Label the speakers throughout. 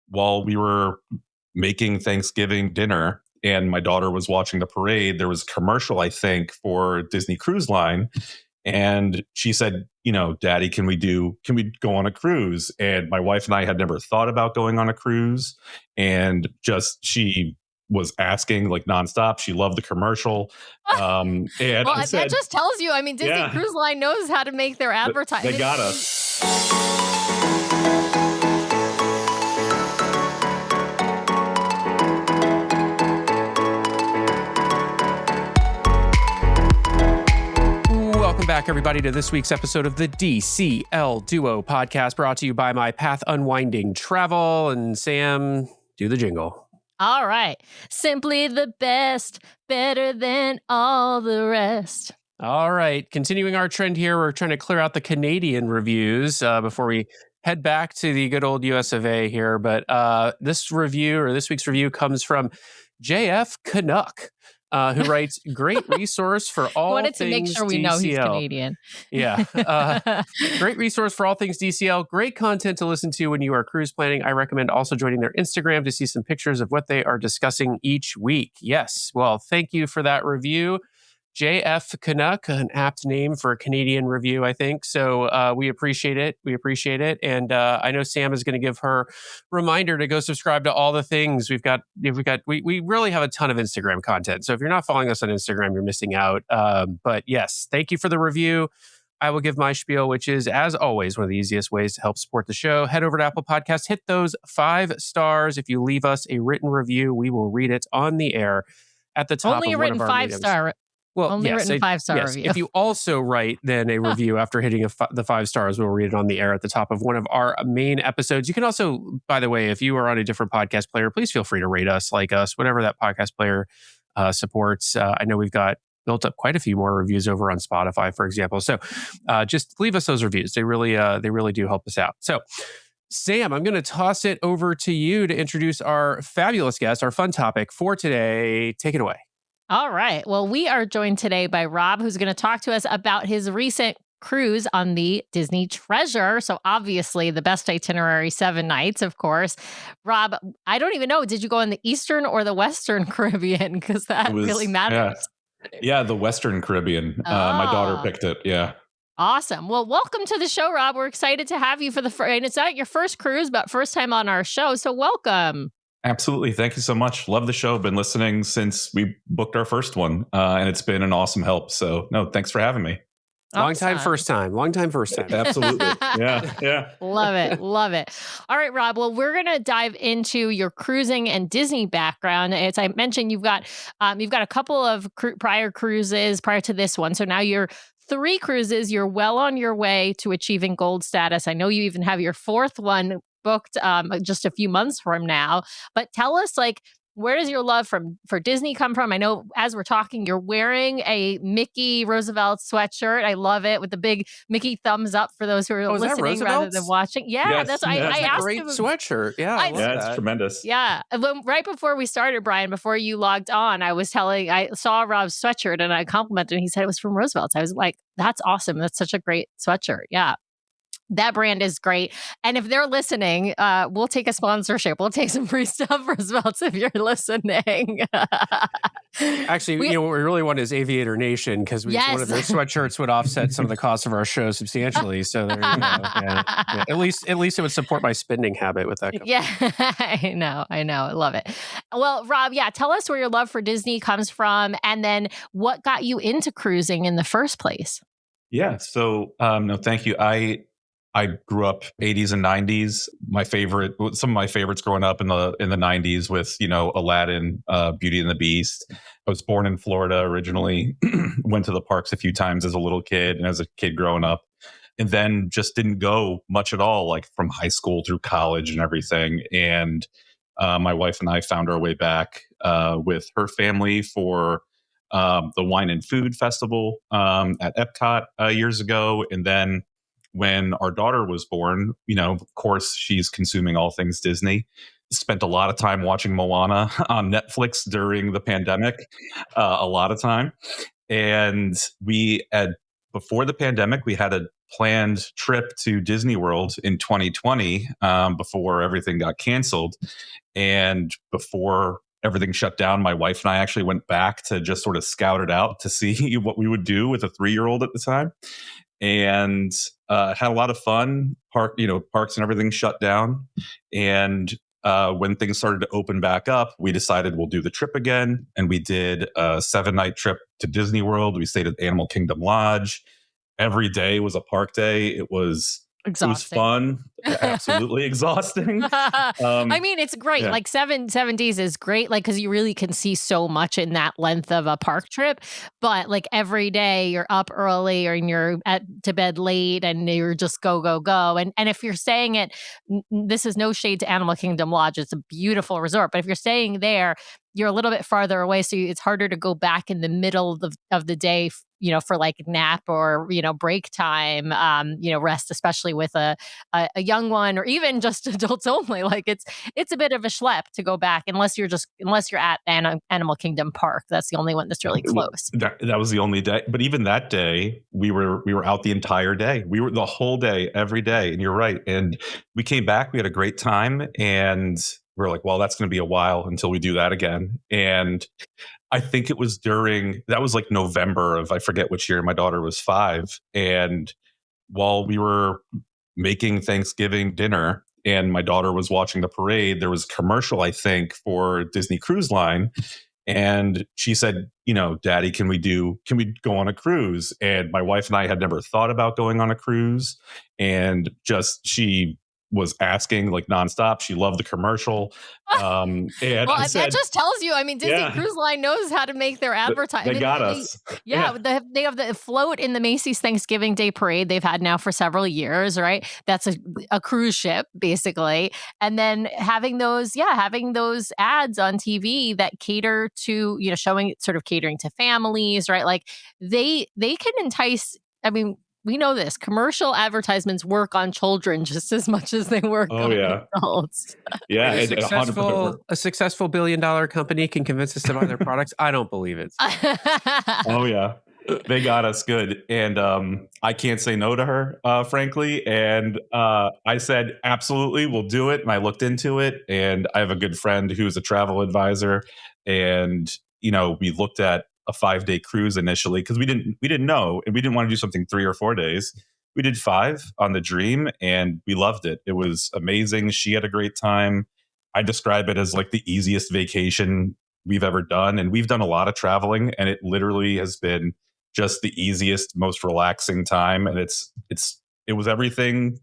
Speaker 1: while we were making Thanksgiving dinner and my daughter was watching the parade, there was a commercial, I think, for Disney Cruise Line. And she said, Daddy, can we go on a cruise? And my wife and I had never thought about going on a cruise. And she was asking like nonstop. She loved the commercial. And
Speaker 2: well, that just tells you, Disney Cruise Line knows how to make their advertising.
Speaker 1: They got us.
Speaker 3: Welcome back, everybody, to this week's episode of the DCL Duo podcast, brought to you by My Path Unwinding Travel. And Sam, do the jingle.
Speaker 2: All right. Simply the best, better than all the rest.
Speaker 3: All right. Continuing our trend here, we're trying to clear out the Canadian reviews before we head back to the good old US of A here. But this week's review comes from JF Canuck. Who writes, great resource for all things DCL. Wanted to make sure we know he's Canadian. Yeah. Great resource for all things DCL. Great content to listen to when you are cruise planning. I recommend also joining their Instagram to see some pictures of what they are discussing each week. Yes. Well, thank you for that review. JF Canuck, an apt name for a Canadian review, I think. So we appreciate it. And I know Sam is going to give her reminder to go subscribe to all the things we really have a ton of Instagram content. So if you're not following us on Instagram, you're missing out. But yes, thank you for the review. I will give my spiel, which is, as always, one of the easiest ways to help support the show. Head over to Apple Podcasts, hit those 5 stars. If you leave us a written review, we will read it on the air at the top
Speaker 2: Only
Speaker 3: of
Speaker 2: a written
Speaker 3: one of our
Speaker 2: 5-star.
Speaker 3: Well,
Speaker 2: only
Speaker 3: yes,
Speaker 2: written 5-star review.
Speaker 3: If you also write then a review after hitting the 5 stars, we'll read it on the air at the top of one of our main episodes. You can also, by the way, if you are on a different podcast player, please feel free to rate us, like us, whatever that podcast player supports. I know we've got built up quite a few more reviews over on Spotify, for example. So just leave us those reviews. They really do help us out. So Sam, I'm going to toss it over to you to introduce our fabulous guest, our fun topic for today. Take it away.
Speaker 2: All right. Well, we are joined today by Rob, who's going to talk to us about his recent cruise on the Disney Treasure. So obviously the best itinerary, 7 nights, of course. Rob, I don't even know, did you go in the Eastern or the Western Caribbean? Because that really matters.
Speaker 1: Yeah, the Western Caribbean. My daughter picked it. Yeah.
Speaker 2: Awesome. Well, welcome to the show, Rob. We're excited to have you for and it's not your first cruise, but first time on our show. So welcome.
Speaker 1: Absolutely. Thank you so much. Love the show. Been listening since we booked our first one, and it's been an awesome help. So, no, thanks for having me.
Speaker 3: Long time, first time.
Speaker 1: Absolutely. Yeah.
Speaker 2: Love it. All right, Rob. Well, we're going to dive into your cruising and Disney background. As I mentioned, you've got a couple of prior cruises prior to this one. So now you're 3 cruises. You're well on your way to achieving gold status. I know you even have your 4th one booked just a few months from now. But tell us, where does your love for Disney come from? I know as we're talking, you're wearing a Mickey Roosevelt sweatshirt. I love it, with the big Mickey thumbs up for those who are listening rather than watching. Yeah,
Speaker 1: yes,
Speaker 2: that's I asked
Speaker 3: great
Speaker 2: him,
Speaker 3: sweatshirt. Yeah,
Speaker 1: it's tremendous.
Speaker 2: Yeah, right before we started, Brian, before you logged on, I saw Rob's sweatshirt and I complimented him. He said it was from Roosevelt's. I was like, that's awesome. That's such a great sweatshirt. Yeah. That brand is great. And if they're listening, we'll take a sponsorship. We'll take some free stuff for Roosevelt's if you're listening.
Speaker 3: Actually, what we really want is Aviator Nation, because one of their sweatshirts would offset some of the cost of our show substantially. So there you go. Yeah. At least it would support my spending habit with that company.
Speaker 2: Yeah, I know. I love it. Well, Rob, tell us where your love for Disney comes from, and then what got you into cruising in the first place.
Speaker 1: Yeah. So, no, thank you. I grew up 80s and 90s. Some of my favorites growing up in the 90s with, Aladdin, Beauty and the Beast. I was born in Florida originally, went to the parks a few times as a little kid and as a kid growing up, and then just didn't go much at all, like from high school through college and everything. And my wife and I found our way back with her family for the Wine and Food Festival at Epcot years ago. And then when our daughter was born, of course, she's consuming all things Disney. Spent a lot of time watching Moana on Netflix during the pandemic, a lot of time. And before the pandemic, we had a planned trip to Disney World in 2020 before everything got canceled. And before everything shut down, my wife and I actually went back to just sort of scout it out to see what we would do with a 3-year-old at the time. And had a lot of fun. Parks and everything shut down. And when things started to open back up, we decided we'll do the trip again. And we did a 7-night trip to Disney World. We stayed at Animal Kingdom Lodge. Every day was a park day. It was fun. Absolutely exhausting.
Speaker 2: I mean, it's great.
Speaker 1: Yeah.
Speaker 2: Like 7 days is great. Like, cause you really can see so much in that length of a park trip. But like every day you're up early or you're to bed late and you're just go, go, go. And if you're staying at, this is no shade to Animal Kingdom Lodge. It's a beautiful resort. But if you're staying there, you're a little bit farther away. So it's harder to go back in the middle of the day, for like nap or, break time, rest, especially with a young one or even just adults only. Like it's a bit of a schlep to go back unless you're at Animal Kingdom Park. That's the only one that's really close.
Speaker 1: That was the only day. But even that day, we were out the entire day. We were the whole day, every day. And you're right. And we came back, we had a great time, and we're like, well, that's going to be a while until we do that again. And I think it was that was like November of, I forget which year, my daughter was 5. And while we were making Thanksgiving dinner and my daughter was watching the parade, there was a commercial, I think, for Disney Cruise Line. And she said, Daddy, can we go on a cruise? And my wife and I had never thought about going on a cruise. And she was asking like nonstop. She loved the commercial. And
Speaker 2: well, that just tells you, I mean, Disney Cruise Line knows how to make their advertising.
Speaker 1: They got us.
Speaker 2: They have the float in the Macy's Thanksgiving Day Parade they've had now for several years, right? That's a cruise ship, basically. And then having those ads on TV that cater to, showing sort of catering to families, right? Like they can entice, I mean, we know this. Commercial advertisements work on children just as much as they work on adults.
Speaker 1: Yeah,
Speaker 3: a successful $1 billion company can convince us to buy their products. I don't believe it.
Speaker 1: Oh yeah, they got us good, and I can't say no to her, frankly. And I said, absolutely, we'll do it. And I looked into it, and I have a good friend who's a travel advisor, and we looked at a 5-day cruise initially because we didn't know, and we didn't want to do something 3 or 4 days. We did 5 on the Dream, and we loved it. It was amazing. She had a great time. I describe it as like the easiest vacation we've ever done, and we've done a lot of traveling, and it literally has been just the easiest, most relaxing time. And it was everything,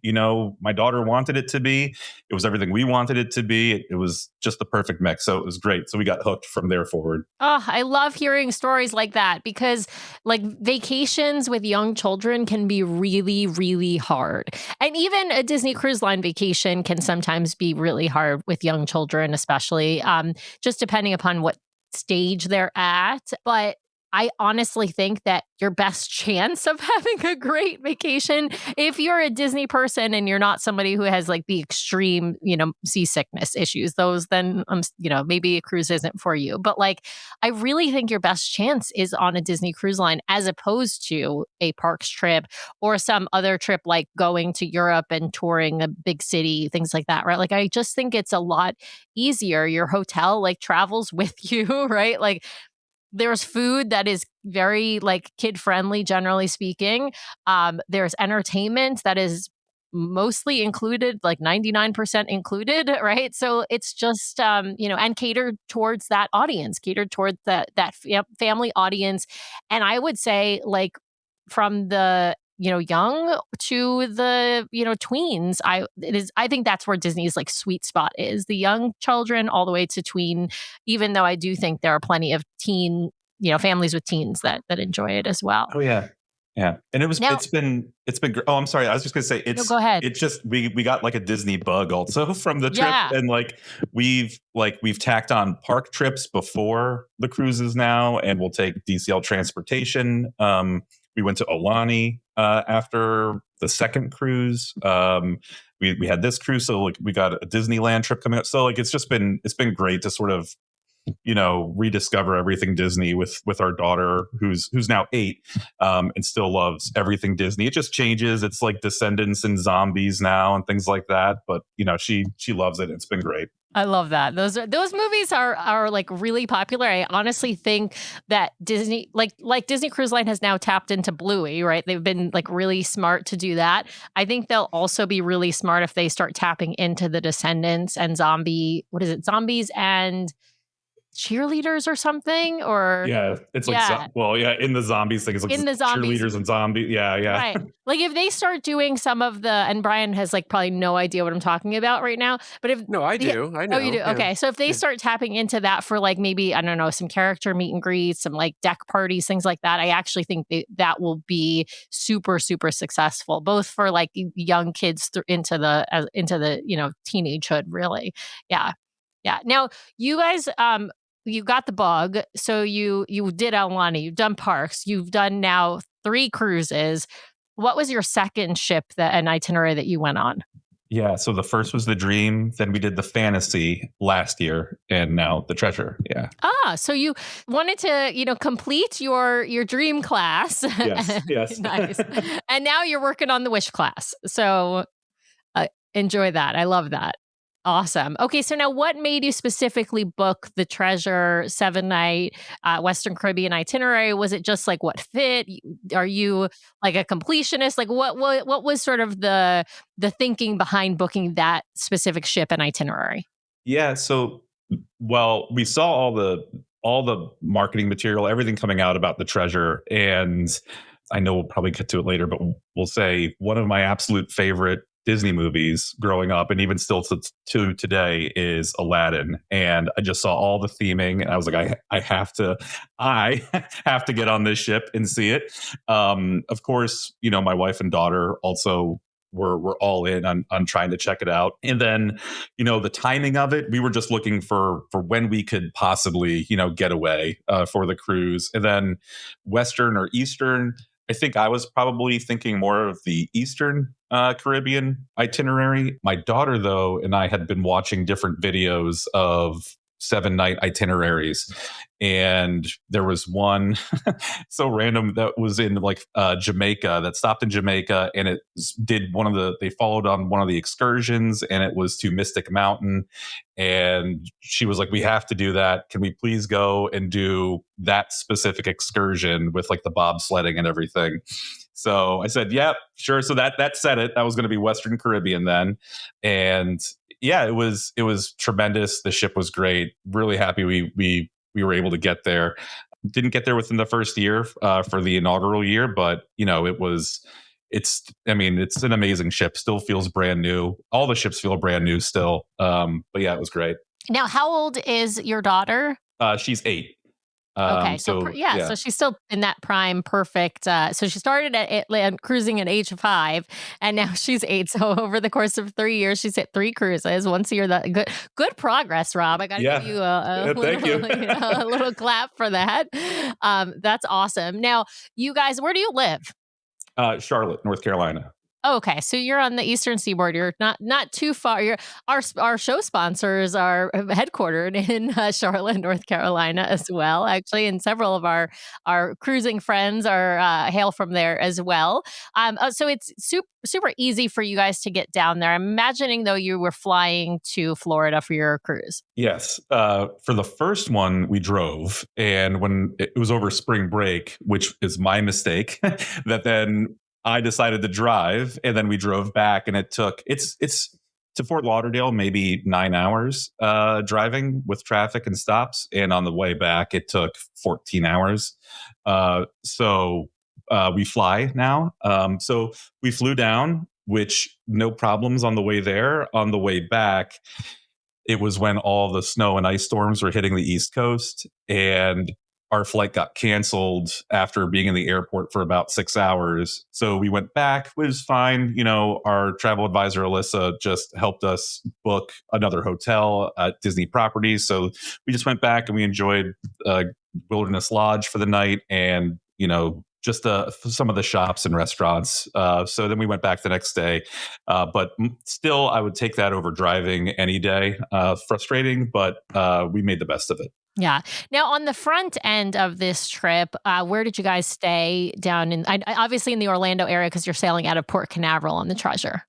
Speaker 1: my daughter wanted it to be. It was everything we wanted it to be. It was just the perfect mix. So it was great. So we got hooked from there forward.
Speaker 2: Oh, I love hearing stories like that because like vacations with young children can be really, really hard. And even a Disney Cruise Line vacation can sometimes be really hard with young children, especially just depending upon what stage they're at. But I honestly think that your best chance of having a great vacation, if you're a Disney person and you're not somebody who has like the extreme, seasickness issues, then, maybe a cruise isn't for you. But like, I really think your best chance is on a Disney Cruise Line as opposed to a parks trip or some other trip like going to Europe and touring a big city, things like that, right? Like, I just think it's a lot easier. Your hotel like travels with you, right? Like, there's food that is very like kid friendly, generally speaking. There's entertainment that is mostly included, like 99% included, right? So it's just, and catered towards that audience, catered towards that family audience. And I would say like from the young to the tweens, I think that's where Disney's like sweet spot is, the young children all the way to tween, even though I do think there are plenty of teen families with teens that enjoy it as well.
Speaker 1: Oh yeah, and it's been oh, I'm sorry, I was just gonna say
Speaker 2: go ahead.
Speaker 1: It's just we got like a Disney bug also from the trip, and like we've tacked on park trips before the cruises now, and we'll take DCL transportation. We went to Olani after the second cruise. We had this cruise, so like we got a Disneyland trip coming up. So like it's been great to sort of rediscover everything Disney with our daughter who's now 8 and still loves everything Disney. It just changes. It's like Descendants and zombies now and things like that. But she loves it. It's been great.
Speaker 2: I love that. Those movies are like really popular. I honestly think that Disney, like Disney Cruise Line, has now tapped into Bluey, right? They've been like really smart to do that. I think they'll also be really smart if they start tapping into the Descendants and zombies and cheerleaders or something, or
Speaker 1: it's like in the zombies thing, it's like
Speaker 2: in the zombies,
Speaker 1: cheerleaders and zombies, right.
Speaker 2: Like if they start doing some of the, and Brian has like probably no idea what I'm talking about right now, but if
Speaker 3: I do. I know.
Speaker 2: Oh, you do. Yeah. Okay, so if they start tapping into that for like maybe, I don't know, some character meet and greets, some like deck parties, things like that, I actually think that will be super, super successful, both for like young kids into the teenagehood, really. Yeah. Now you guys, you got the bug, so you did Aulani, you've done parks, you've done now 3 cruises. What was your second ship, an itinerary that you went on?
Speaker 1: Yeah, so the first was the Dream, then we did the Fantasy last year, and now the Treasure. Yeah.
Speaker 2: So you wanted to, complete your Dream class.
Speaker 1: Yes.
Speaker 2: Nice. And now you're working on the Wish class. So enjoy that. I love that. Awesome. Okay, so now what made you specifically book the Treasure 7-night Western Caribbean itinerary? Was it just like what fit? Are you like a completionist? Like what was sort of the thinking behind booking that specific ship and itinerary?
Speaker 1: Yeah, so we saw all the marketing material, everything coming out about the Treasure, and I know we'll probably get to it later, but we'll say one of my absolute favorite Disney movies growing up, and even still to today, is Aladdin. And I just saw all the theming, and I was like, I have to get on this ship and see it. Of course, my wife and daughter also were all in on trying to check it out. And then, the timing of it, we were just looking for when we could possibly, get away for the cruise. And then Western or Eastern, I think I was probably thinking more of the Eastern Caribbean itinerary. My daughter, though, and I had been watching different videos of 7-night itineraries. And there was one so random that was in like Jamaica, that stopped in Jamaica, and it did they followed on one of the excursions, and it was to Mystic Mountain. And she was like, we have to do that. Can we please go and do that specific excursion with like the bobsledding and everything? So I said, yeah, sure. So that said it. That was going to be Western Caribbean then. And yeah, it was tremendous. The ship was great. Really happy we were able to get there. Didn't get there within the first year for the inaugural year, but it's an amazing ship. Still feels brand new. All the ships feel brand new still. But yeah, it was great.
Speaker 2: Now, how old is your daughter?
Speaker 1: She's 8.
Speaker 2: Okay, so she's still in that prime, perfect. So she started at cruising at age 5, and now she's 8. So over the course of 3 years, she's hit 3 cruises once a year. That good progress, Rob. I got to give you
Speaker 1: thank you.
Speaker 2: A little clap for that. That's awesome. Now, you guys, where do you live?
Speaker 1: Charlotte, North Carolina.
Speaker 2: Okay, so you're on the Eastern Seaboard. You're not too far. Our show sponsors are headquartered in Charlotte, North Carolina, as well. Actually, and several of our cruising friends are hail from there as well. So it's super easy for you guys to get down there. I'm imagining though you were flying to Florida for your cruise.
Speaker 1: Yes, for the first one we drove, and when it was over spring break, which is my mistake, that then I decided to drive, and then we drove back, and it's to Fort Lauderdale, maybe 9 hours driving with traffic and stops. And on the way back, it took 14 hours. So we fly now. So we flew down, which no problems on the way there. On the way back, it was when all the snow and ice storms were hitting the East Coast, and our flight got canceled after being in the airport for about 6 hours. So we went back. It was fine. Our travel advisor, Alyssa, just helped us book another hotel at Disney properties. So we just went back and we enjoyed Wilderness Lodge for the night, and, just some of the shops and restaurants. So then we went back the next day. But still, I would take that over driving any day. Frustrating, but we made the best of it.
Speaker 2: Yeah. Now, on the front end of this trip, where did you guys stay down in, obviously in the Orlando area because you're sailing out of Port Canaveral on the Treasure?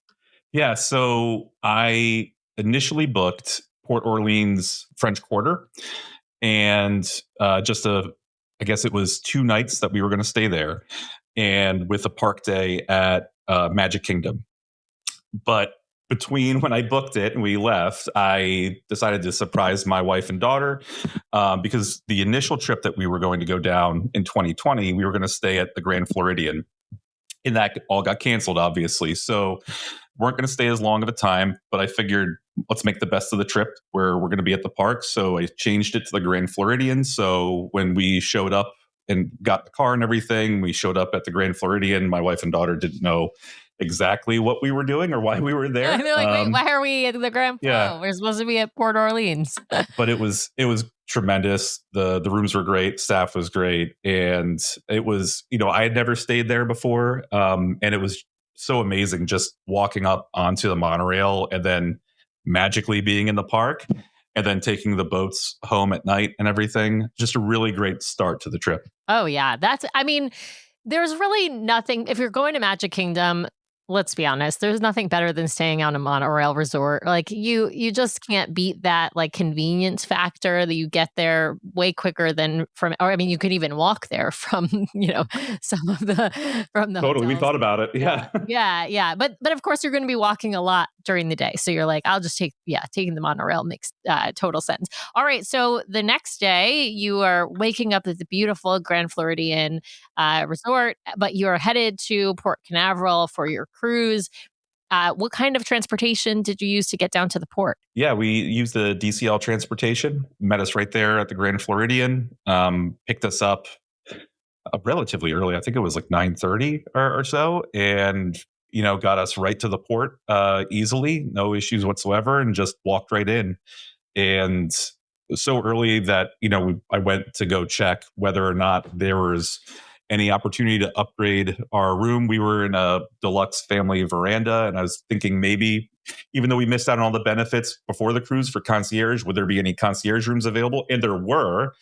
Speaker 1: Yeah, so I initially booked Port Orleans French Quarter, and I guess it was 2 nights that we were going to stay there, and with a park day at Magic Kingdom. But between when I booked it and we left, I decided to surprise my wife and daughter because the initial trip that we were going to go down in 2020, we were going to stay at the Grand Floridian, and that all got canceled, obviously. So weren't going to stay as long of a time, but I figured let's make the best of the trip where we're going to be at the park. So I changed it to the Grand Floridian. So when we showed up and got the car and everything, we showed up at the Grand Floridian. My wife and daughter didn't know exactly what we were doing or why we were there.
Speaker 2: They're like, wait, why are we at the Grand Flo?
Speaker 1: Yeah.
Speaker 2: We're supposed to be at Port Orleans.
Speaker 1: But it was tremendous. The rooms were great, staff was great, and it was, I had never stayed there before, and it was so amazing just walking up onto the monorail and then magically being in the park and then taking the boats home at night and everything. Just a really great start to the trip.
Speaker 2: Oh, yeah. There's really nothing, if you're going to Magic Kingdom, let's be honest, there's nothing better than staying on a monorail resort. Like you just can't beat that like convenience factor that you get there way quicker than you could even walk there from, some of from the
Speaker 1: Totally. We
Speaker 2: hotels.
Speaker 1: thought about it. Yeah.
Speaker 2: Yeah. But of course you're going to be walking a lot during the day. So you're like, I'll just taking the monorail makes total sense. All right. So the next day you are waking up at the beautiful Grand Floridian resort, but you are headed to Port Canaveral for your cruise. What kind of transportation did you use to get down to the port?
Speaker 1: Yeah, we used the DCL transportation, met us right there at the Grand Floridian, picked us up relatively early. I think it was like 9:30 or so, and got us right to the port easily, no issues whatsoever, and just walked right in. And so early that I went to go check whether or not there was any opportunity to upgrade our room. We were in a deluxe family veranda, and I was thinking maybe, even though we missed out on all the benefits before the cruise for concierge, would there be any concierge rooms available? And there were.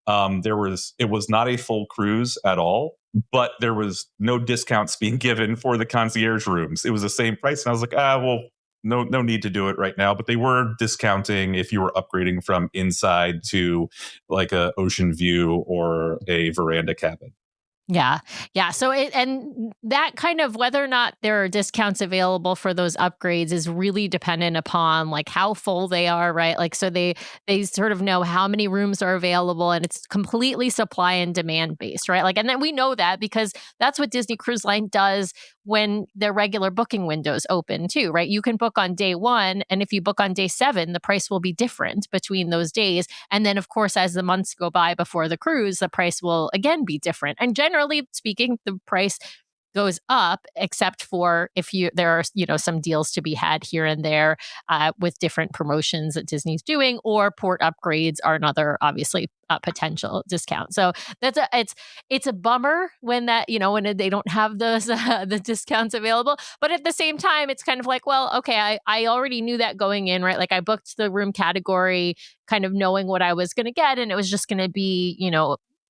Speaker 1: It was not a full cruise at all, but there was no discounts being given for the concierge rooms. It was the same price, and I was like, well, no need to do it right now. But they were discounting if you were upgrading from inside to like a ocean view or a veranda cabin.
Speaker 2: Yeah. Yeah. So and that kind of whether or not there are discounts available for those upgrades is really dependent upon like how full they are, right? Like so they sort of know how many rooms are available and it's completely supply and demand based, right? Like and then we know that because that's what Disney Cruise Line does when their regular booking windows open too, right? You can book on day 1 and if you book on day 7, the price will be different between those days. And then of course as the months go by before the cruise, the price will again be different. And generally speaking, the price goes up, except for if there are some deals to be had here and there with different promotions that Disney's doing, or port upgrades are another obviously potential discount. So it's a bummer when that when they don't have those the discounts available. But at the same time, it's kind of like, well, okay, I already knew that going in, right? Like I booked the room category, kind of knowing what I was going to get, and it was just going to be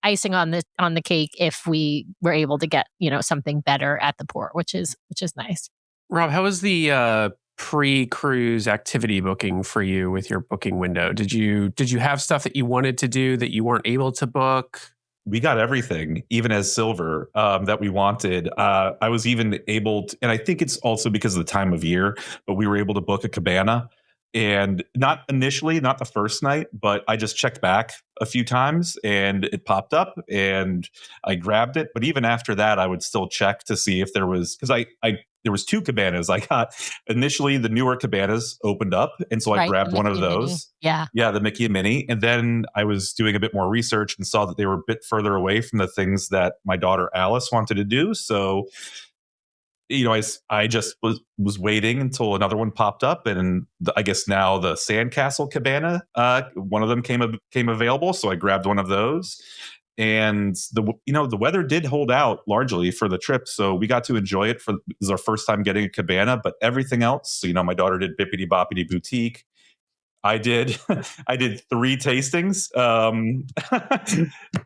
Speaker 2: icing on the cake if we were able to get something better at the port, which is nice.
Speaker 3: Rob, how was the pre-cruise activity booking for you with your booking window? Did you have stuff that you wanted to do that you weren't able to book?
Speaker 1: We got everything, even as silver, that we wanted. I was even able to, and I think it's also because of the time of year, but we were able to book a cabana. And not initially, not the first night, but I just checked back a few times and it popped up and I grabbed it. But even after that, I would still check to see if there was, because there was 2 cabanas I got. Initially, the newer cabanas opened up. And so I grabbed one of those.
Speaker 2: Yeah.
Speaker 1: Yeah, the Mickey and Minnie. And then I was doing a bit more research and saw that they were a bit further away from the things that my daughter Alice wanted to do. So I just was waiting until another one popped up, and I guess now the Sandcastle Cabana, one of them came available, so I grabbed one of those. And the weather did hold out largely for the trip, so we got to enjoy it. It was our first time getting a cabana, but everything else, my daughter did Bippity Boppity Boutique. I did. I did 3 tastings.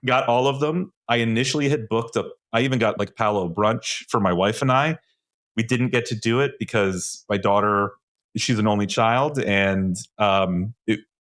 Speaker 1: Got all of them. I initially had booked up. I even got like Palo brunch for my wife and I. We didn't get to do it because my daughter, she's an only child, and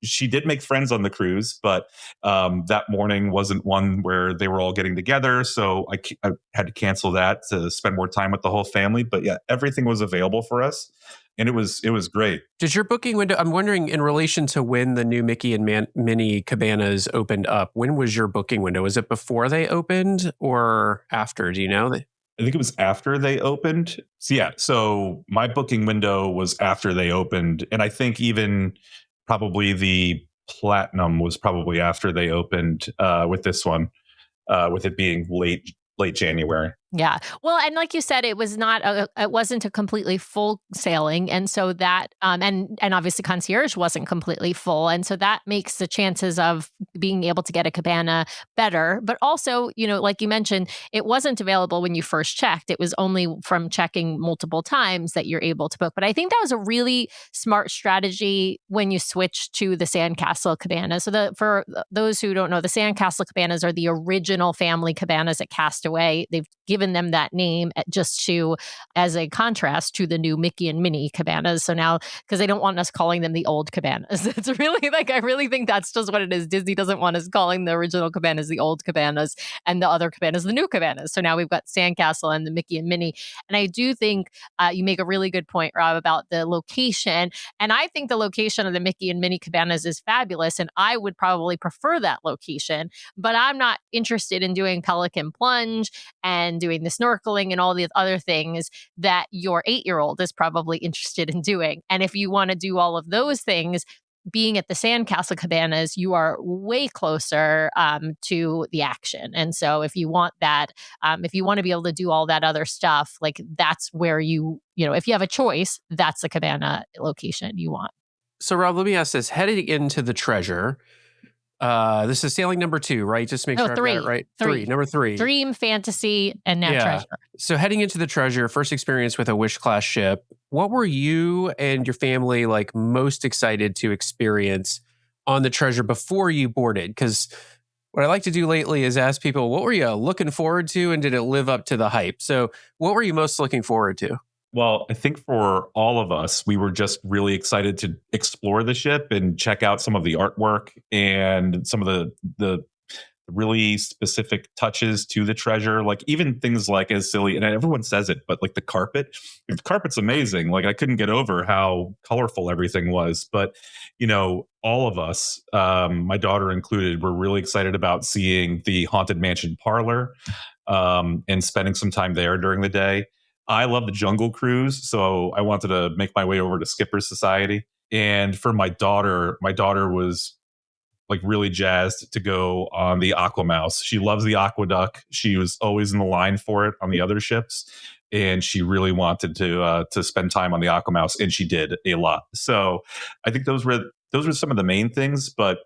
Speaker 1: she did make friends on the cruise, but that morning wasn't one where they were all getting together, so I had to cancel that to spend more time with the whole family. But yeah, everything was available for us, and it was great.
Speaker 3: Did your booking window, I'm wondering in relation to when the new Mickey and Minnie cabanas opened up, when was your booking window? Was it before they opened or after? Do you know?
Speaker 1: I think it was after they opened. So yeah, so my booking window was after they opened, and I think even probably the platinum was probably after they opened with this one, with it being late January.
Speaker 2: Yeah. Well, and like you said, it wasn't a completely full sailing. And so that, and obviously concierge wasn't completely full. And so that makes the chances of being able to get a cabana better. But also, like you mentioned, it wasn't available when you first checked. It was only from checking multiple times that you're able to book. But I think that was a really smart strategy when you switch to the Sandcastle cabana. So for those who don't know, the Sandcastle cabanas are the original family cabanas at Castaway. They've given them that name as a contrast to the new Mickey and Minnie cabanas. So now, because they don't want us calling them the old cabanas, it's really I really think that's just what it is. Disney doesn't want us calling the original cabanas the old cabanas and the other cabanas the new cabanas. So now we've got Sandcastle and the Mickey and Minnie. And I do think you make a really good point, Rob, about the location. And I think the location of the Mickey and Minnie cabanas is fabulous. And I would probably prefer that location, but I'm not interested in doing Pelican Plunge and doing the snorkeling and all the other things that your 8-year-old is probably interested in doing. And if you want to do all of those things, being at the Sandcastle cabanas, you are way closer to the action. And so if you want that, if you want to be able to do all that other stuff, like that's where if you have a choice, that's the cabana location you want.
Speaker 3: So Rob, let me ask this. Heading into the Treasure, this is sailing number 2, right? Just to make sure I've got it right. Number 3.
Speaker 2: Dream, Fantasy, and now Treasure.
Speaker 3: So heading into the Treasure, first experience with a Wish class ship. What were you and your family most excited to experience on the Treasure before you boarded? Because what I like to do lately is ask people, what were you looking forward to, and did it live up to the hype? So what were you most looking forward to?
Speaker 1: Well, I think for all of us, we were just really excited to explore the ship and check out some of the artwork and some of the really specific touches to the Treasure. Like even things like, as silly, and everyone says it, but like the carpet's amazing. Like I couldn't get over how colorful everything was. But, all of us, my daughter included, were really excited about seeing the Haunted Mansion parlor and spending some time there during the day. I love the Jungle Cruise, so I wanted to make my way over to Skipper's Society. And for my daughter was really jazzed to go on the Aquamouse. She loves the Aqueduct. She was always in the line for it on the other ships, and she really wanted to spend time on the Aquamouse, and she did a lot. So I think those were some of the main things, but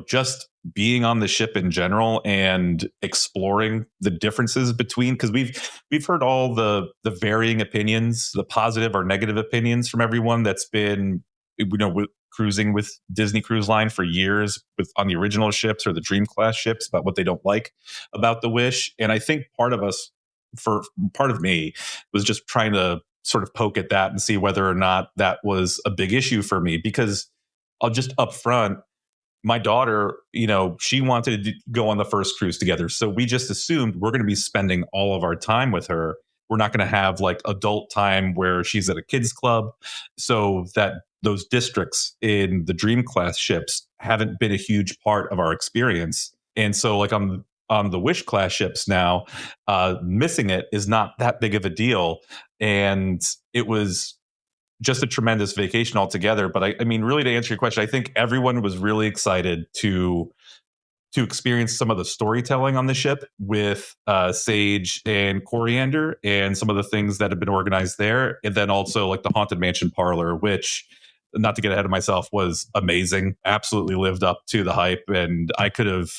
Speaker 1: just being on the ship in general and exploring the differences between, because we've heard all the varying opinions, the positive or negative opinions from everyone that's been cruising with Disney Cruise Line for years on the original ships or the Dream class ships about what they don't like about the Wish. And I think part of me was just trying to sort of poke at that and see whether or not that was a big issue for me, because I'll just upfront, my daughter, she wanted to go on the first cruise together. So we just assumed we're going to be spending all of our time with her. We're not going to have adult time where she's at a kids club. So that those districts in the Dream class ships haven't been a huge part of our experience. And so on the Wish class ships now, missing it is not that big of a deal. And it was just a tremendous vacation altogether. But I mean, really, to answer your question, I think everyone was really excited to experience some of the storytelling on the ship with Sage and Coriander and some of the things that have been organized there. And then also the Haunted Mansion parlor, which, not to get ahead of myself, was amazing. Absolutely lived up to the hype. And I could have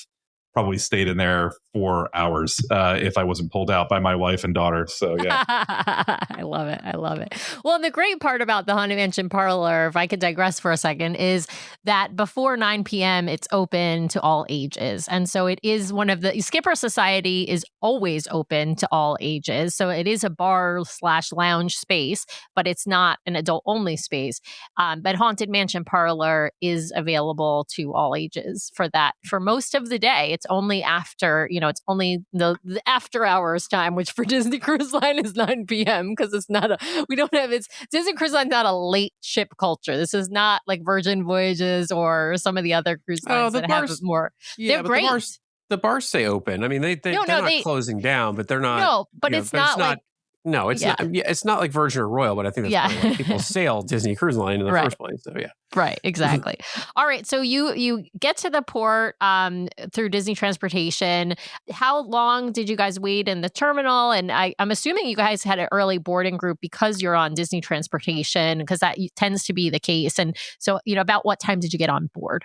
Speaker 1: probably stayed in there for hours if I wasn't pulled out by my wife and daughter. So yeah.
Speaker 2: I love it. I love it. Well, and the great part about the Haunted Mansion Parlor, if I could digress for a second, is that before 9 p.m., it's open to all ages. And so it is one of the Skipper Society is always open to all ages. So it is a bar/lounge space, but it's not an adult only space. But Haunted Mansion Parlor is available to all ages for that for most of the day. It's only after, it's only the after hours time, which for Disney Cruise Line is 9 p.m. because Disney Cruise Line's not a late ship culture. This is not like Virgin Voyages or some of the other cruise lines that have more.
Speaker 3: Yeah,
Speaker 2: they're great.
Speaker 3: The bars stay open. I mean, they're not closing down, but they're not.
Speaker 2: No, but it's not like.
Speaker 3: No, it's not. Yeah, it's not like Virgin or Royal, but I think that's why people sail Disney Cruise Line in the first place. So yeah,
Speaker 2: right, exactly. All right, so you get to the port through Disney Transportation. How long did you guys wait in the terminal? And I'm assuming you guys had an early boarding group because you're on Disney Transportation, because that tends to be the case. And so, about what time did you get on board?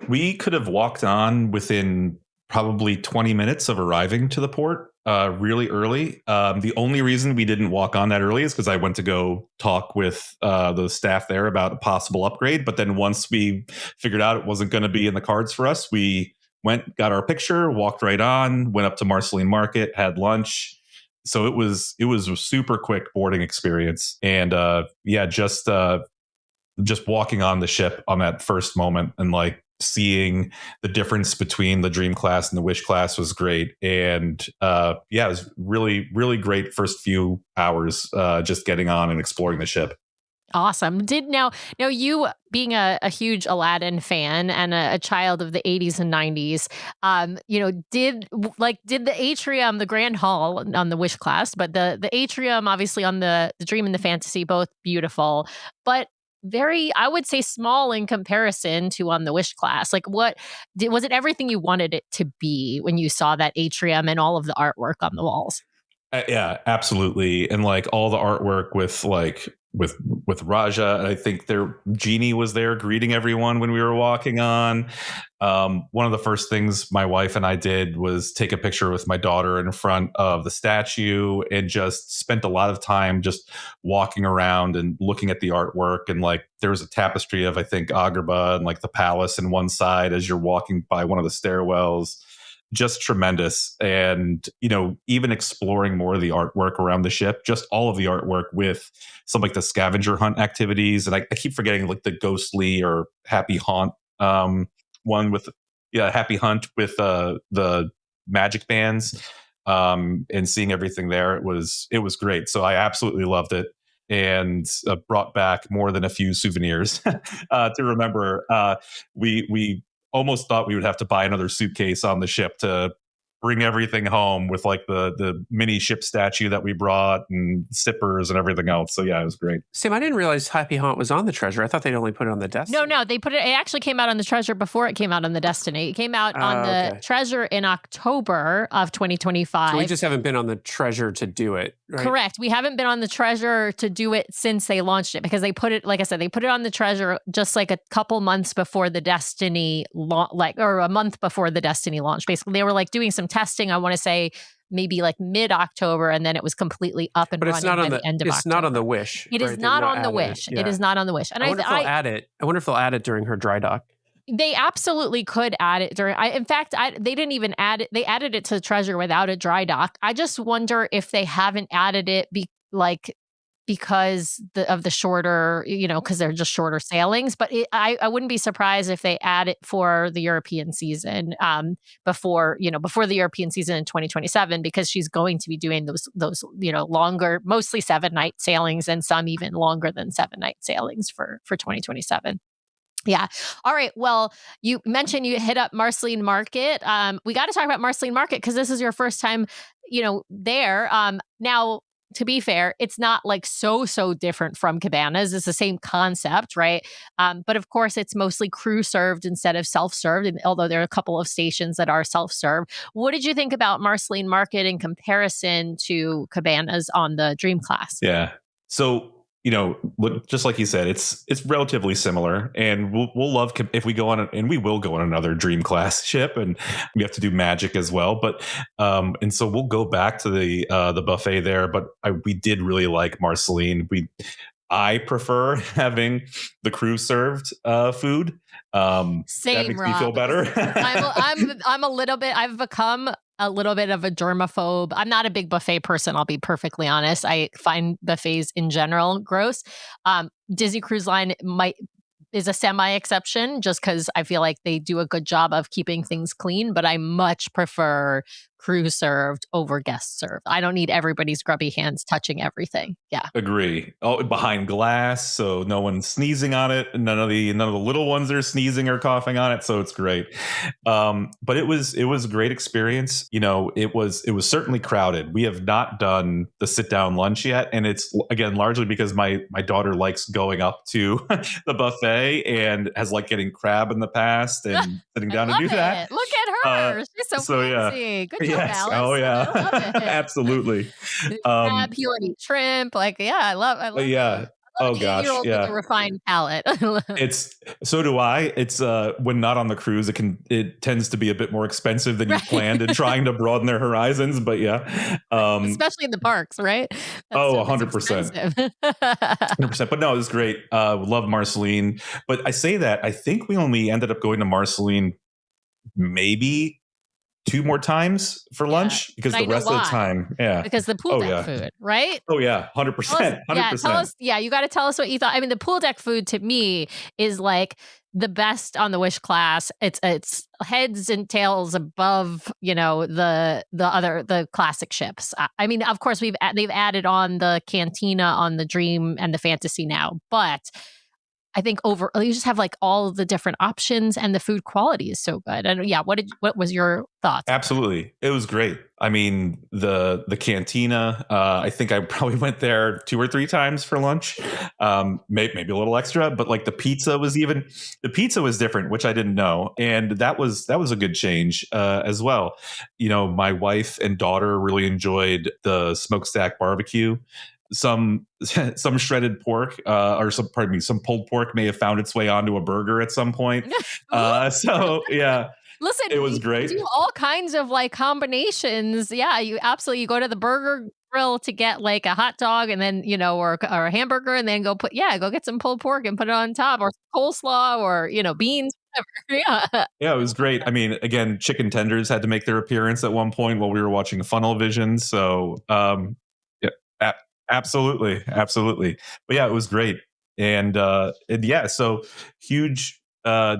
Speaker 1: We could have walked on within probably 20 minutes of arriving to the port. Really early. The only reason we didn't walk on that early is because I went to go talk with the staff there about a possible upgrade. But then once we figured out it wasn't going to be in the cards for us, we went, got our picture, walked right on, went up to Marceline Market, had lunch. So it was a super quick boarding experience. And just walking on the ship on that first moment and like seeing the difference between the Dream class and the Wish class was great. And it was really, really great first few hours just getting on and exploring the ship.
Speaker 2: Awesome. Now you being a huge Aladdin fan and a child of the 80s and 90s, did the atrium, the Grand Hall on the Wish class, but the atrium obviously on the Dream and the Fantasy, both beautiful, but very, I would say, small in comparison to on the Wish class. Like, was it everything you wanted it to be when you saw that atrium and all of the artwork on the walls?
Speaker 1: Yeah, absolutely. And like all the artwork with Raja, and I think their Genie was there greeting everyone when we were walking on. One of the first things my wife and I did was take a picture with my daughter in front of the statue and just spent a lot of time just walking around and looking at the artwork. And like there was a tapestry of, I think, Agrabah and like the palace in one side as you're walking by one of the stairwells. Just tremendous. And, even exploring more of the artwork around the ship, just all of the artwork with some like the scavenger hunt activities. And I keep forgetting like the ghostly or happy haunt one with, happy hunt with the magic bands and seeing everything there. It was great. So I absolutely loved it. And brought back more than a few souvenirs to remember. We almost thought we would have to buy another suitcase on the ship to bring everything home with like the mini ship statue that we brought and sippers and everything else. So yeah, it was great.
Speaker 3: Sam, I didn't realize Happy Haunt was on the Treasure. I thought they'd only put it on the Destiny.
Speaker 2: No, they put it. It actually came out on the Treasure before it came out on the Destiny. It came out on the Treasure in October of 2025.
Speaker 3: So we just haven't been on the Treasure to do it, right?
Speaker 2: Correct. We haven't been on the Treasure to do it since they launched it, because they put it, like I said, they put it on the Treasure just like a couple months before the Destiny or a month before the Destiny launch. Basically, they were like doing some testing. I want to say maybe like mid-October, and then it was completely up and running by the end of October.
Speaker 3: It's not on the Wish.
Speaker 2: It is not on the Wish. It is not on the Wish. And
Speaker 3: I wonder if they'll add it. I wonder if they'll add it during her dry dock.
Speaker 2: They absolutely could add it during. In fact, they didn't even add it. They added it to the Treasure without a dry dock. I just wonder if they haven't added it because of the shorter, because they're just shorter sailings. But I wouldn't be surprised if they add it for the European season before the European season in 2027, because she's going to be doing those longer, mostly 7-night sailings, and some even longer than 7-night sailings for 2027. Yeah. All right. Well, you mentioned you hit up Marceline Market. We got to talk about Marceline Market because this is your first time, there. Now, to be fair, it's not like so different from Cabanas. It's the same concept, right? But of course, it's mostly crew served instead of self-served. And although there are a couple of stations that are self-served, what did you think about Marceline Market in comparison to Cabanas on the Dream class?
Speaker 1: Yeah. So just like you said, it's relatively similar, and we'll love if we go on, and we will go on another dream class ship, and we have to do magic as well. But and so we'll go back to the buffet there. But we did really like Marceline. I prefer having the crew served food.
Speaker 2: Same,
Speaker 1: that makes
Speaker 2: Rob.
Speaker 1: me feel better.
Speaker 2: I'm a little bit. I've become a little bit of a germaphobe. I'm not a big buffet person. I'll be perfectly honest. I find buffets in general gross. Disney Cruise Line is a semi-exception just because I feel like they do a good job of keeping things clean, but I much prefer crew served over guest served. I don't need everybody's grubby hands touching everything. Yeah.
Speaker 1: Agree. Oh, behind glass, so no one's sneezing on it. None of the little ones are sneezing or coughing on it, so it's great. But it was a great experience. It was certainly crowded. We have not done the sit down lunch yet, and it's again largely because my daughter likes going up to the buffet and has liked getting crab in the past and sitting down to do that.
Speaker 2: Look at her. She's so fancy.
Speaker 1: Yeah.
Speaker 2: Good job,
Speaker 1: Yes.
Speaker 2: Alice.
Speaker 1: Oh yeah.
Speaker 2: I love it.
Speaker 1: Absolutely.
Speaker 2: Crab, he would eat shrimp. I love
Speaker 1: yeah. Oh gosh, yeah.
Speaker 2: With a refined palate.
Speaker 1: So do I. It's when not on the cruise, it tends to be a bit more expensive than you planned and trying to broaden their horizons. But yeah,
Speaker 2: especially in the parks, right?
Speaker 1: 100%. 100%. But no, it was great. Love Marceline. But I say that I think we only ended up going to Marceline maybe 2 more times for lunch because the rest of the time,
Speaker 2: because the pool deck food, right?
Speaker 1: Oh yeah, 100%.
Speaker 2: Yeah, tell us. Yeah, you got to tell us what you thought. I mean, the pool deck food to me is like the best on the Wish class. It's heads and tails above, the classic ships. I mean, of course, they've added on the cantina on the Dream and the Fantasy now, but I think you just have like all the different options, and the food quality is so good. And yeah, what was your thoughts?
Speaker 1: Absolutely. It was great. I mean, the cantina, I think I probably went there 2 or 3 times for lunch. Maybe a little extra, but like the pizza was different, which I didn't know. And that was a good change as well. My wife and daughter really enjoyed the smokestack barbecue. Some shredded pork some pulled pork may have found its way onto a burger at some point. So yeah.
Speaker 2: Listen,
Speaker 1: it was great.
Speaker 2: You do all kinds of like combinations. Yeah, you go to the burger grill to get like a hot dog and then, or a hamburger, and then go get some pulled pork and put it on top, or coleslaw, or, beans, whatever.
Speaker 1: Yeah, it was great. I mean, again, chicken tenders had to make their appearance at one point while we were watching Funnel Vision. So, yeah, absolutely. But yeah, it was great. And so huge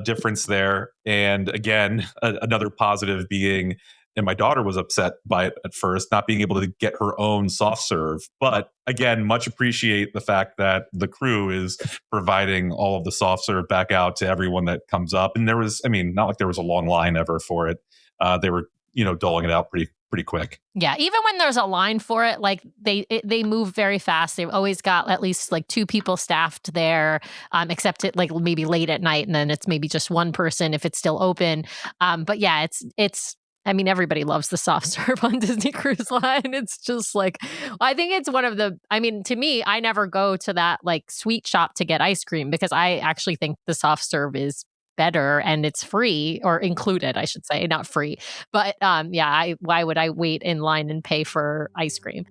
Speaker 1: difference there. And again, another positive being, and my daughter was upset by it at first, not being able to get her own soft serve. But again, much appreciate the fact that the crew is providing all of the soft serve back out to everyone that comes up. And not like there was a long line ever for it. They were, doling it out pretty quick.
Speaker 2: Yeah, even when there's a line for it, like they move very fast. They've always got at least like 2 people staffed there, except it like maybe late at night, and then it's maybe just 1 person if it's still open. But yeah, it's. I mean, everybody loves the soft serve on Disney Cruise Line. It's just like, I think it's one of the. I mean, to me, I never go to that like sweet shop to get ice cream because I actually think the soft serve is better and it's free, or included, I should say, not free. But why would I wait in line and pay for ice cream?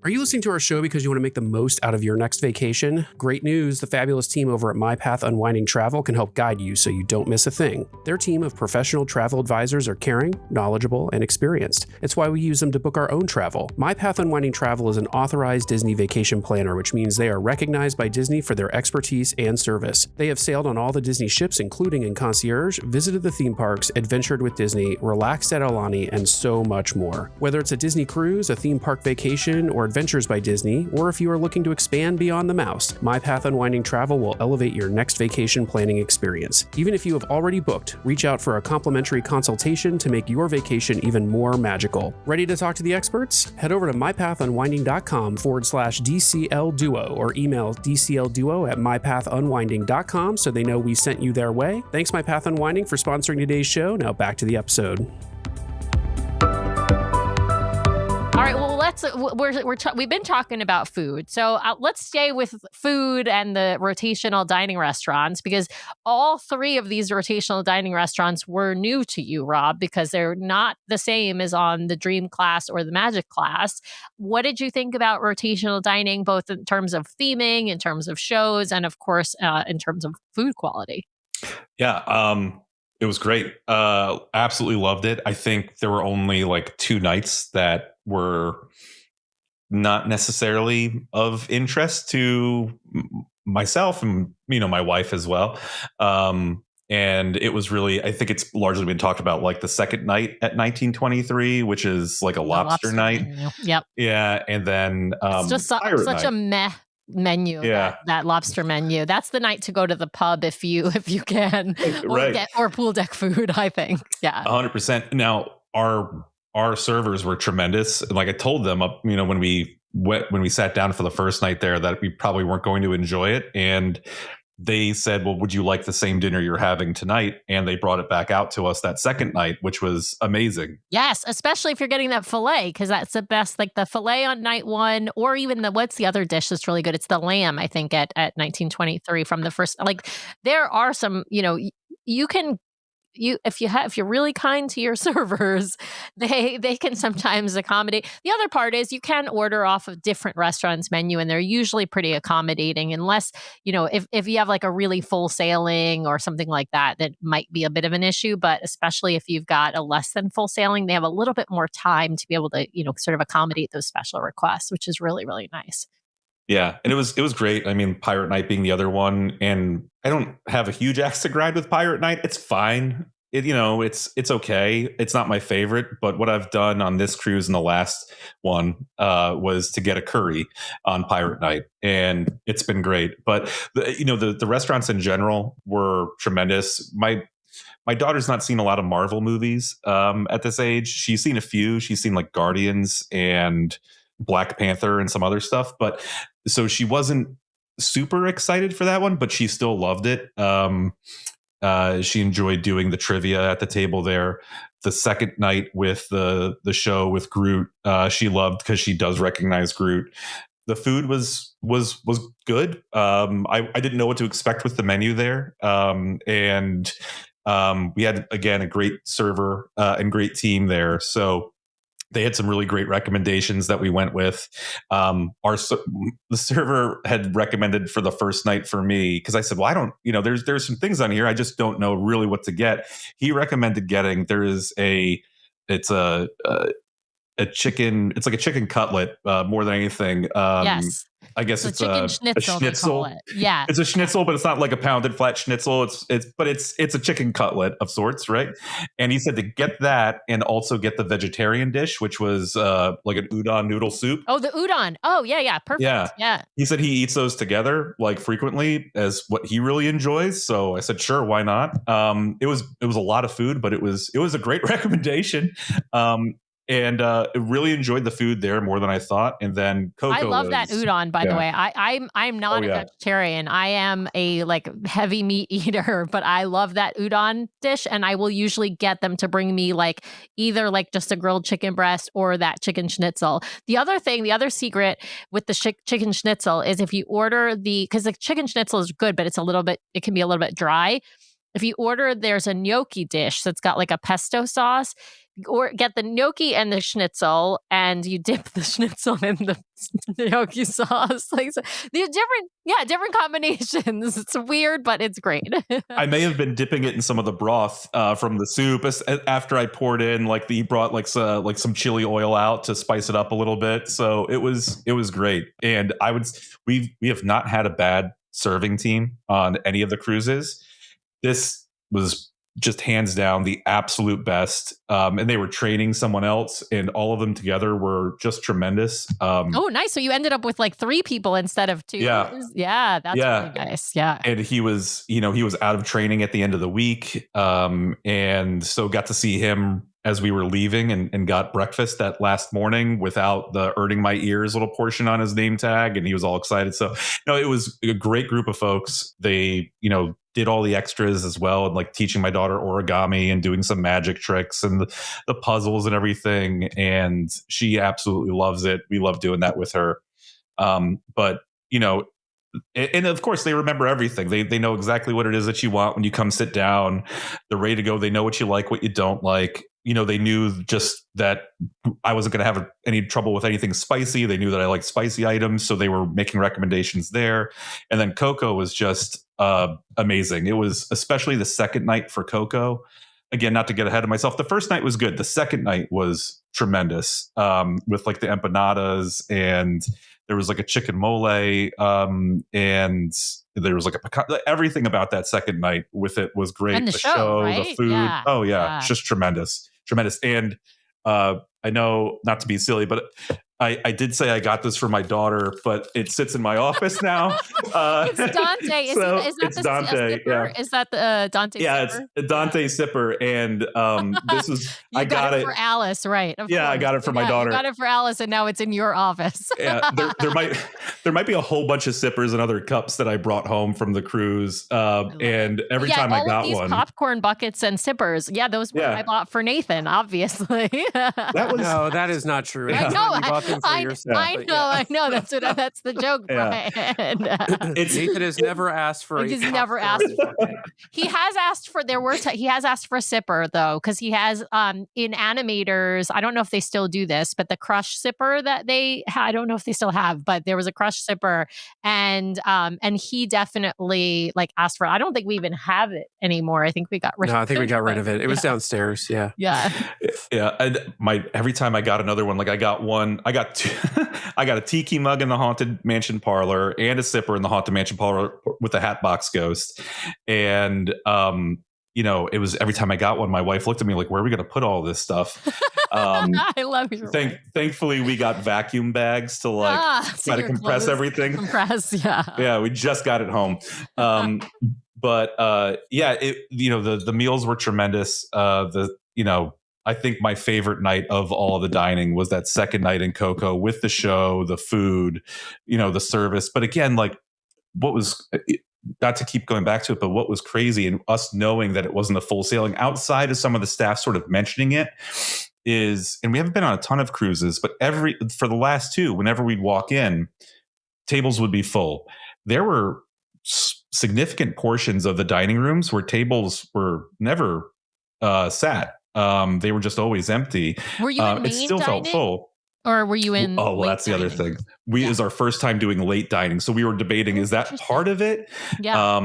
Speaker 3: Are you listening to our show because you want to make the most out of your next vacation? Great news, the fabulous team over at My Path Unwinding Travel can help guide you so you don't miss a thing. Their team of professional travel advisors are caring, knowledgeable, and experienced. It's why we use them to book our own travel. My Path Unwinding Travel is an authorized Disney vacation planner, which means they are recognized by Disney for their expertise and service. They have sailed on all the Disney ships, including in concierge, visited the theme parks, adventured with Disney, relaxed at Aulani, and so much more. Whether it's a Disney cruise, a theme park vacation, or Adventures by Disney, or if you are looking to expand beyond the mouse, My Path Unwinding Travel will elevate your next vacation planning experience. Even if you have already booked, reach out for a complimentary consultation to make your vacation even more magical. Ready to talk to the experts? Head over to mypathunwinding.com/DCL Duo or email dclduo@mypathunwinding.com so they know we sent you their way. Thanks, My Path Unwinding, for sponsoring today's show. Now back to the episode.
Speaker 2: All right, well, let's we've been talking about food, so let's stay with food and the rotational dining restaurants, because all three of these rotational dining restaurants were new to you, Rob, because they're not the same as on the Dream class or the Magic class. What did you think about rotational dining, both in terms of theming, in terms of shows, and of course, in terms of food quality?
Speaker 1: Yeah, it was great. Absolutely loved it. I think there were only like 2 nights that were not necessarily of interest to myself and my wife as well. And it was really, I think it's largely been talked about, like the second night at 1923, which is like a lobster night.
Speaker 2: Menu. Yep.
Speaker 1: Yeah, and then
Speaker 2: It's just
Speaker 1: pirate
Speaker 2: such
Speaker 1: night.
Speaker 2: a meh menu.
Speaker 1: Yeah.
Speaker 2: That lobster menu. That's the night to go to the pub if you can, or
Speaker 1: Right.
Speaker 2: or pool deck food, I think. Yeah.
Speaker 1: 100%. Now our servers were tremendous. And like I told them, when we sat down for the first night there, that we probably weren't going to enjoy it, and they said, well, would you like the same dinner you're having tonight? And they brought it back out to us that second night, which was amazing.
Speaker 2: Yes, especially if you're getting that filet, because that's the best, like the filet on night one, or even what's the other dish that's really good? It's the lamb, I think, at 1923 from the first. Like there are some, you can. If you're really kind to your servers, they can sometimes accommodate. The other part is you can order off of different restaurants' menu, and they're usually pretty accommodating, unless if you have like a really full sailing or something like that, that might be a bit of an issue. But especially if you've got a less than full sailing, they have a little bit more time to be able to sort of accommodate those special requests, which is really, really nice.
Speaker 1: Yeah, and it was great. I mean, Pirate Night being the other one, and I don't have a huge axe to grind with Pirate Night. It's fine. It's okay. It's not my favorite, but what I've done on this cruise and the last one was to get a curry on Pirate Night, and it's been great. But the restaurants in general were tremendous. My daughter's not seen a lot of Marvel movies at this age. She's seen a few. She's seen like Guardians and Black Panther and some other stuff, but so she wasn't super excited for that one, but she still loved it. She enjoyed doing the trivia at the table there. The second night with the show with Groot, she loved, because she does recognize Groot. The food was good. I didn't know what to expect with the menu there, and we had, again, a great server and great team there. So they had some really great recommendations that we went with. The server had recommended for the first night for me, because I said, well, I don't, there's some things on here, I just don't know really what to get. He recommended getting, it's a chicken, it's like a chicken cutlet more than anything.
Speaker 2: Yes.
Speaker 1: I guess
Speaker 2: So
Speaker 1: it's
Speaker 2: chicken
Speaker 1: a
Speaker 2: schnitzel, they
Speaker 1: schnitzel.
Speaker 2: call it. Yeah.
Speaker 1: It's a schnitzel, but it's not like a pounded flat schnitzel. It's a chicken cutlet of sorts, right? And he said to get that and also get the vegetarian dish, which was like an udon noodle soup.
Speaker 2: Oh, the udon. Oh, yeah. Perfect. Yeah.
Speaker 1: He said he eats those together like frequently as what he really enjoys. So I said, sure, why not? It was a lot of food, but it was a great recommendation. And really enjoyed the food there more than I thought. And then Coco,
Speaker 2: I love that udon, by the way. I'm not a vegetarian. I am a heavy meat eater, but I love that udon dish, and I will usually get them to bring me either just a grilled chicken breast or that chicken schnitzel. The other secret with the chicken schnitzel is if you order because the chicken schnitzel is good, but it can be a little bit dry. If you order, there's a gnocchi dish that's got a pesto sauce, or get the gnocchi and the schnitzel, and you dip the schnitzel in the gnocchi sauce. These different combinations. It's weird, but it's great.
Speaker 1: I may have been dipping it in some of the broth from the soup after I poured in. He brought some chili oil out to spice it up a little bit. So it was great. And we have not had a bad serving team on any of the cruises. This was just hands down the absolute best. And they were training someone else, and all of them together were just tremendous.
Speaker 2: Oh, nice. So you ended up with 3 people instead of 2. Yeah. That's really nice. Yeah.
Speaker 1: And he was out of training at the end of the week. And so got to see him as we were leaving and got breakfast that last morning without the earning my ears little portion on his name tag. And he was all excited. So, it was a great group of folks. They, did all the extras as well, and like teaching my daughter origami and doing some magic tricks and the puzzles and everything. And she absolutely loves it. We love doing that with her. But, and of course they remember everything. They know exactly what it is that you want when you come sit down. They're ready to go. They know what you like, what you don't like. They knew just that I wasn't going to have any trouble with anything spicy. They knew that I liked spicy items, so they were making recommendations there. And then Coco was just amazing. It was especially the second night for Coco. Again, not to get ahead of myself. The first night was good. The second night was tremendous, with like the empanadas, and there was like a chicken mole, and there was like everything about that second night with it was great.
Speaker 2: And the show, right?
Speaker 1: The food. Yeah. Oh yeah. It's just tremendous. And I know, not to be silly, but I did say I got this for my daughter, but it sits in my office now.
Speaker 2: It's Dante. Is that Dante?
Speaker 1: Yeah.
Speaker 2: Is that the Dante?
Speaker 1: Yeah,
Speaker 2: sipper?
Speaker 1: It's Dante sipper, and this was
Speaker 2: I got it for Alice, right?
Speaker 1: I got it for my daughter.
Speaker 2: You got it for Alice, and now it's in your office.
Speaker 1: Yeah, there might be a whole bunch of sippers and other cups that I brought home from the cruise, and every time I got one,
Speaker 2: popcorn buckets and sippers. Yeah, those were I bought for Nathan, obviously.
Speaker 3: No, that is not true.
Speaker 2: I know. I know. That's the joke, Brian.
Speaker 3: Nathan has never asked for.
Speaker 2: He's never asked for. He has asked for. He has asked for a sipper though, because he has in Animators. I don't know if they still do this, but the Crush sipper that I don't know if they still have, but there was a Crush sipper, and he definitely asked for it. I don't think we even have it anymore. I think we got rid.
Speaker 3: No, I think we got rid of it. It was downstairs. Yeah.
Speaker 2: Yeah.
Speaker 1: Yeah. And every time I got another one, I got one. I got two, I got a tiki mug in the Haunted Mansion parlor and a sipper in the Haunted Mansion parlor with a Hatbox Ghost. And, it was every time I got one, my wife looked at me like, where are we going to put all this stuff?
Speaker 2: I love you.
Speaker 1: Thankfully, we got vacuum bags to try to compress everything.
Speaker 2: Yeah.
Speaker 1: Yeah, we just got it home. But the meals were tremendous. I think my favorite night of all the dining was that second night in Coco with the show, the food, the service. But again, what was, not to keep going back to it, but what was crazy, and us knowing that it wasn't a full sailing outside of some of the staff sort of mentioning it, is, and we haven't been on a ton of cruises, but for the last two, whenever we'd walk in, tables would be full. There were significant portions of the dining rooms where tables were never sat. They were just always empty.
Speaker 2: Were you in
Speaker 1: it still
Speaker 2: dining?
Speaker 1: felt full.
Speaker 2: Or were you in?
Speaker 1: Oh, well, that's the other thing. It was our first time doing late dining. So we were debating, is that part of it?
Speaker 2: Yeah.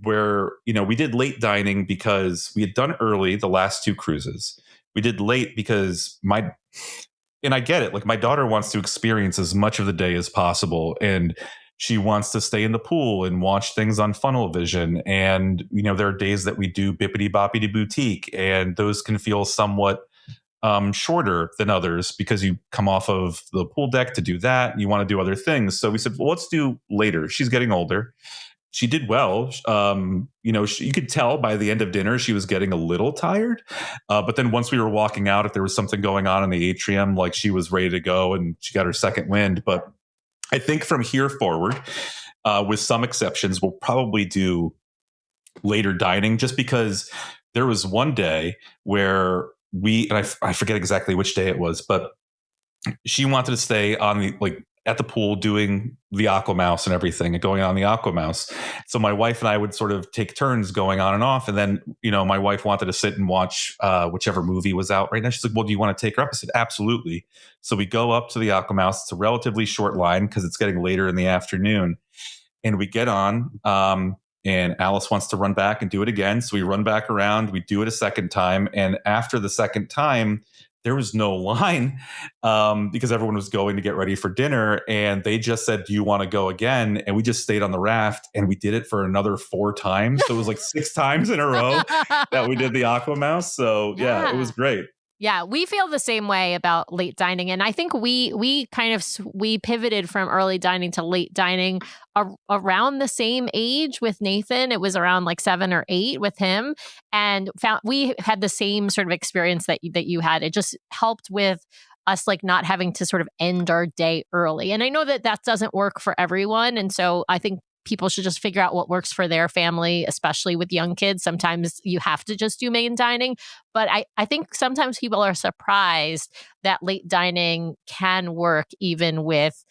Speaker 1: Where, we did late dining because we had done early the last two cruises. We did late because and I get it. My daughter wants to experience as much of the day as possible. And she wants to stay in the pool and watch things on Funnel Vision. And, there are days that we do Bippity Boppity Boutique, and those can feel somewhat shorter than others because you come off of the pool deck to do that and you want to do other things. So we said, well, let's do later. She's getting older. She did well. You could tell by the end of dinner, she was getting a little tired. But then once we were walking out, if there was something going on in the atrium, she was ready to go and she got her second wind. But I think from here forward, with some exceptions, we'll probably do later dining, just because there was one day where I forget exactly which day it was, but she wanted to stay on at the pool doing the Aquamouse and everything and going on the Aquamouse. So my wife and I would sort of take turns going on and off. And then, my wife wanted to sit and watch whichever movie was out right now. She's like, well, do you want to take her up? I said, absolutely. So we go up to the Aquamouse. It's a relatively short line because it's getting later in the afternoon. And we get on, and Alice wants to run back and do it again. So we run back around, we do it a second time. And after the second time, there was no line because everyone was going to get ready for dinner. And they just said, do you want to go again? And we just stayed on the raft and we did it for another 4 times. So it was 6 times in a row that we did the Aquamouse. So yeah, it was great.
Speaker 2: Yeah, we feel the same way about late dining, and I think we kind of we pivoted from early dining to late dining around the same age with Nathan. It was around like 7 or 8 with him, and found we had the same sort of experience that you had. It just helped with us like not having to sort of end our day early. And I know that that doesn't work for everyone, and so I think people should just figure out what works for their family, especially with young kids. Sometimes you have to just do main dining. But I think sometimes people are surprised that late dining can work even with,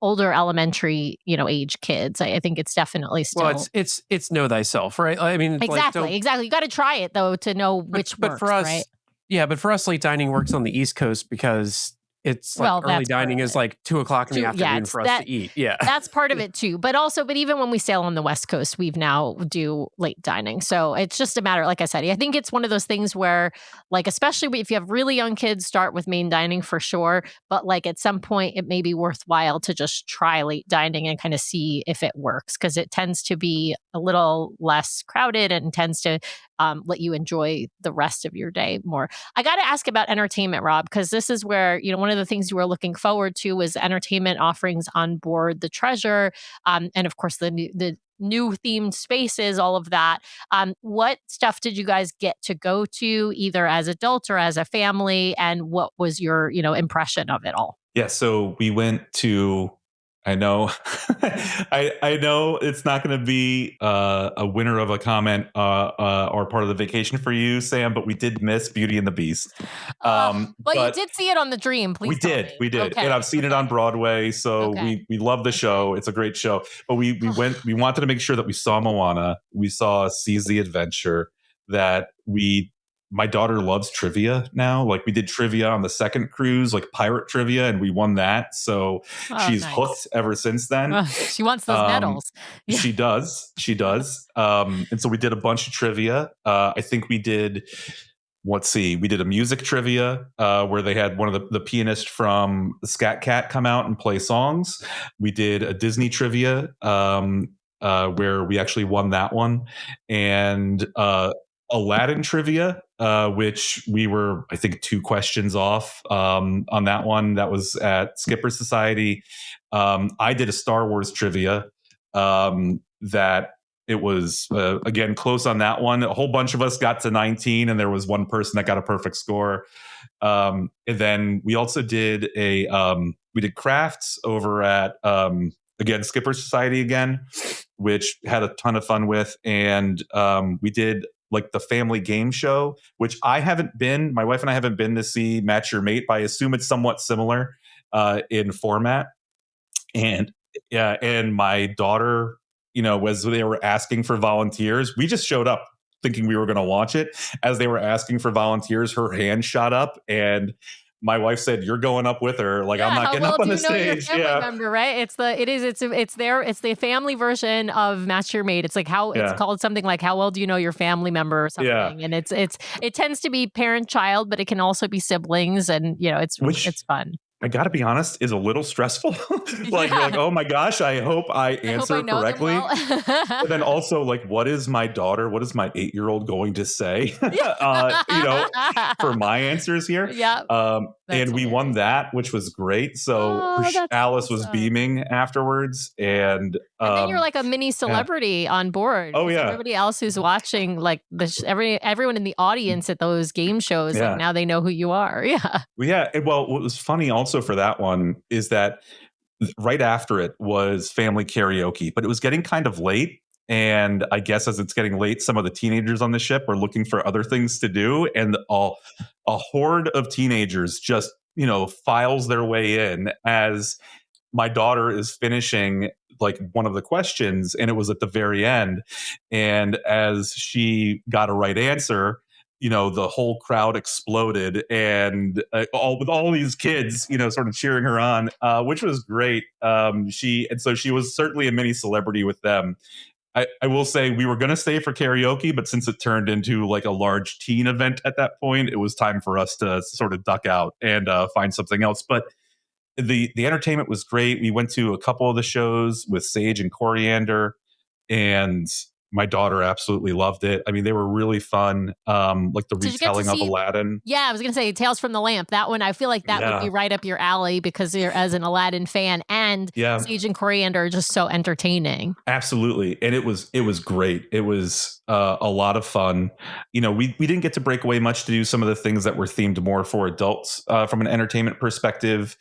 Speaker 2: older elementary, age kids. I think it's definitely still.
Speaker 3: Well, it's know thyself, right? I mean,
Speaker 2: exactly. You got to try it though to know which
Speaker 3: but
Speaker 2: works,
Speaker 3: for us,
Speaker 2: right?
Speaker 3: yeah, but for us, late dining works on the East Coast because it's like early dining is like 2:00 in the afternoon for us to eat. Yeah.
Speaker 2: That's part of it too. But even when we sail on the West Coast, we've now do late dining. So it's just a matter, like I said, I think it's one of those things where, like, especially if you have really young kids, start with main dining for sure. But like at some point, it may be worthwhile to just try late dining and kind of see if it works, because it tends to be a little less crowded and tends to let you enjoy the rest of your day more. I got to ask about entertainment, Rob, because this is where, one of the things you were looking forward to was entertainment offerings on board the Treasure. And of course, the new themed spaces, all of that. What stuff did you guys get to go to, either as adults or as a family? And what was your, impression of it all?
Speaker 1: Yeah, so we went to, I know, I know it's not going to be a winner of a comment or part of the vacation for you, Sam, but we did miss Beauty and the Beast.
Speaker 2: But you did see it on the Dream. Please,
Speaker 1: we did,
Speaker 2: okay.
Speaker 1: and I've seen it on Broadway, so we love the show. It's a great show, but we wanted to make sure that we saw Moana, we saw Seas the Adventure, that my daughter loves trivia now. Like, we did trivia on the second cruise, like pirate trivia, and we won that. So she's hooked ever since then.
Speaker 2: She wants those medals.
Speaker 1: Yeah. She does. And so we did a bunch of trivia. I think we did, we did a music trivia where they had one of the pianists from the Scat Cat come out and play songs. We did a Disney trivia where we actually won that one. And Aladdin trivia, which we were, I think, 2 questions off on that one. That was at Skipper Society. I did a Star Wars trivia that it was, again, close on that one. A whole bunch of us got to 19, and there was one person that got a perfect score. And then we also did we did crafts over at, again, Skipper Society again, which had a ton of fun with. And we did like the family game show, which my wife and I haven't been to see Match Your Mate, but I assume it's somewhat similar in format. And yeah, and my daughter, as they were asking for volunteers, we just showed up thinking we were going to watch it. As they were asking for volunteers, her hand shot up, and my wife said, "You're going up with her." Like, I'm not getting up on the stage.
Speaker 2: Your family member, right? It's the family version of Match Your Mate. It's like it's called something like How Well Do You Know Your Family Member or something. Yeah. And it tends to be parent child, but it can also be siblings, and it's fun.
Speaker 1: I got to be honest, is a little stressful. You're like, oh my gosh, I hope I answer correctly. Well. But then also, like, what is my 8-year-old going to say? For my answers here.
Speaker 2: Yeah.
Speaker 1: And we won that, which was great. So Alice was beaming afterwards. And
Speaker 2: then you're like a mini celebrity on board.
Speaker 1: Oh, yeah.
Speaker 2: Everybody else who's watching, like everyone in the audience at those game shows, like, now they know who you are. Yeah.
Speaker 1: Yeah. Well, what was funny also for that one is that right after it was family karaoke, but it was getting kind of late. And I guess as it's getting late, some of the teenagers on the ship are looking for other things to do. And a horde of teenagers just, files their way in as my daughter is finishing like one of the questions, and it was at the very end. And as she got a right answer, the whole crowd exploded, and with all these kids, sort of cheering her on, which was great. So she was certainly a mini celebrity with them. I will say we were going to stay for karaoke, but since it turned into like a large teen event at that point, it was time for us to sort of duck out and find something else. But the entertainment was great. We went to a couple of the shows with Sage and Coriander, and My daughter absolutely loved it. I mean, they were really fun. Like the
Speaker 2: Did you get to
Speaker 1: retelling of
Speaker 2: see?
Speaker 1: Aladdin.
Speaker 2: Yeah, I was gonna say Tales from the Lamp. That one, I feel like that would be
Speaker 1: Yeah.
Speaker 2: right up your alley because you're as an Aladdin fan, and
Speaker 1: Yeah.
Speaker 2: Sage and Coriander are just so entertaining.
Speaker 1: Absolutely. And it was great. It was a lot of fun. You know, we didn't get to break away much to do some of the things that were themed more for adults from an entertainment perspective.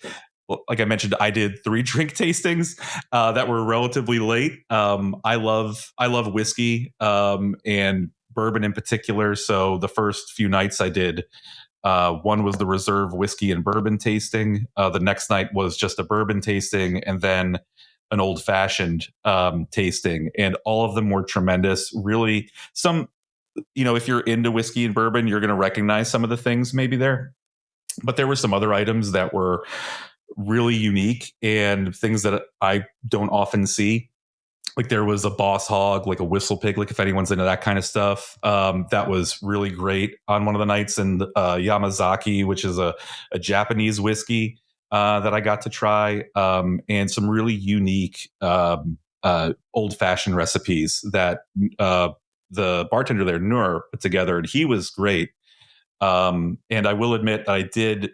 Speaker 1: Like I mentioned, I did 3 drink tastings that were relatively late. I love whiskey and bourbon in particular. So the first few nights I did, one was the reserve whiskey and bourbon tasting. The next night was just a bourbon tasting, and then an old fashioned tasting. And all of them were tremendous. Really, some, you know, if you're into whiskey and bourbon, you're going to recognize some of the things maybe there. But there were some other items that were really unique and things that I don't often see. Like there was a boss hog, like a whistle pig, like if anyone's into that kind of stuff. That was really great on one of the nights. And Yamazaki, which is a Japanese whiskey that I got to try, and some really unique old fashioned recipes that the bartender there, Nur, put together. And he was great. And I will admit that I did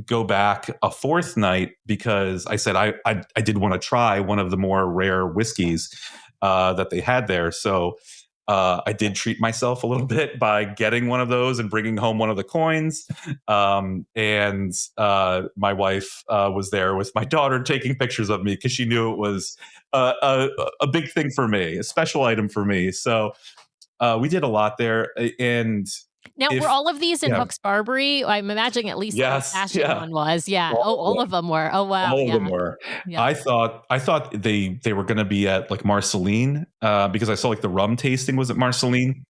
Speaker 1: go back a 4th night because I said I did want to try one of the more rare whiskeys that they had there. So I did treat myself a little bit by getting one of those and bringing home one of the coins. And my wife was there with my daughter taking pictures of me because she knew it was a big thing for me, a special item for me. So we did a lot there. And
Speaker 2: Now, were all of these in
Speaker 1: yeah.
Speaker 2: Hooks Barbary? I'm imagining at least the
Speaker 1: Yes,
Speaker 2: fashion
Speaker 1: yeah.
Speaker 2: one was. Yeah. Oh,
Speaker 1: All
Speaker 2: all of them were. Oh, wow.
Speaker 1: All of
Speaker 2: Yeah.
Speaker 1: them were.
Speaker 2: Yeah.
Speaker 1: I thought they were going to be at like Marceline because I saw like the rum tasting was at Marceline,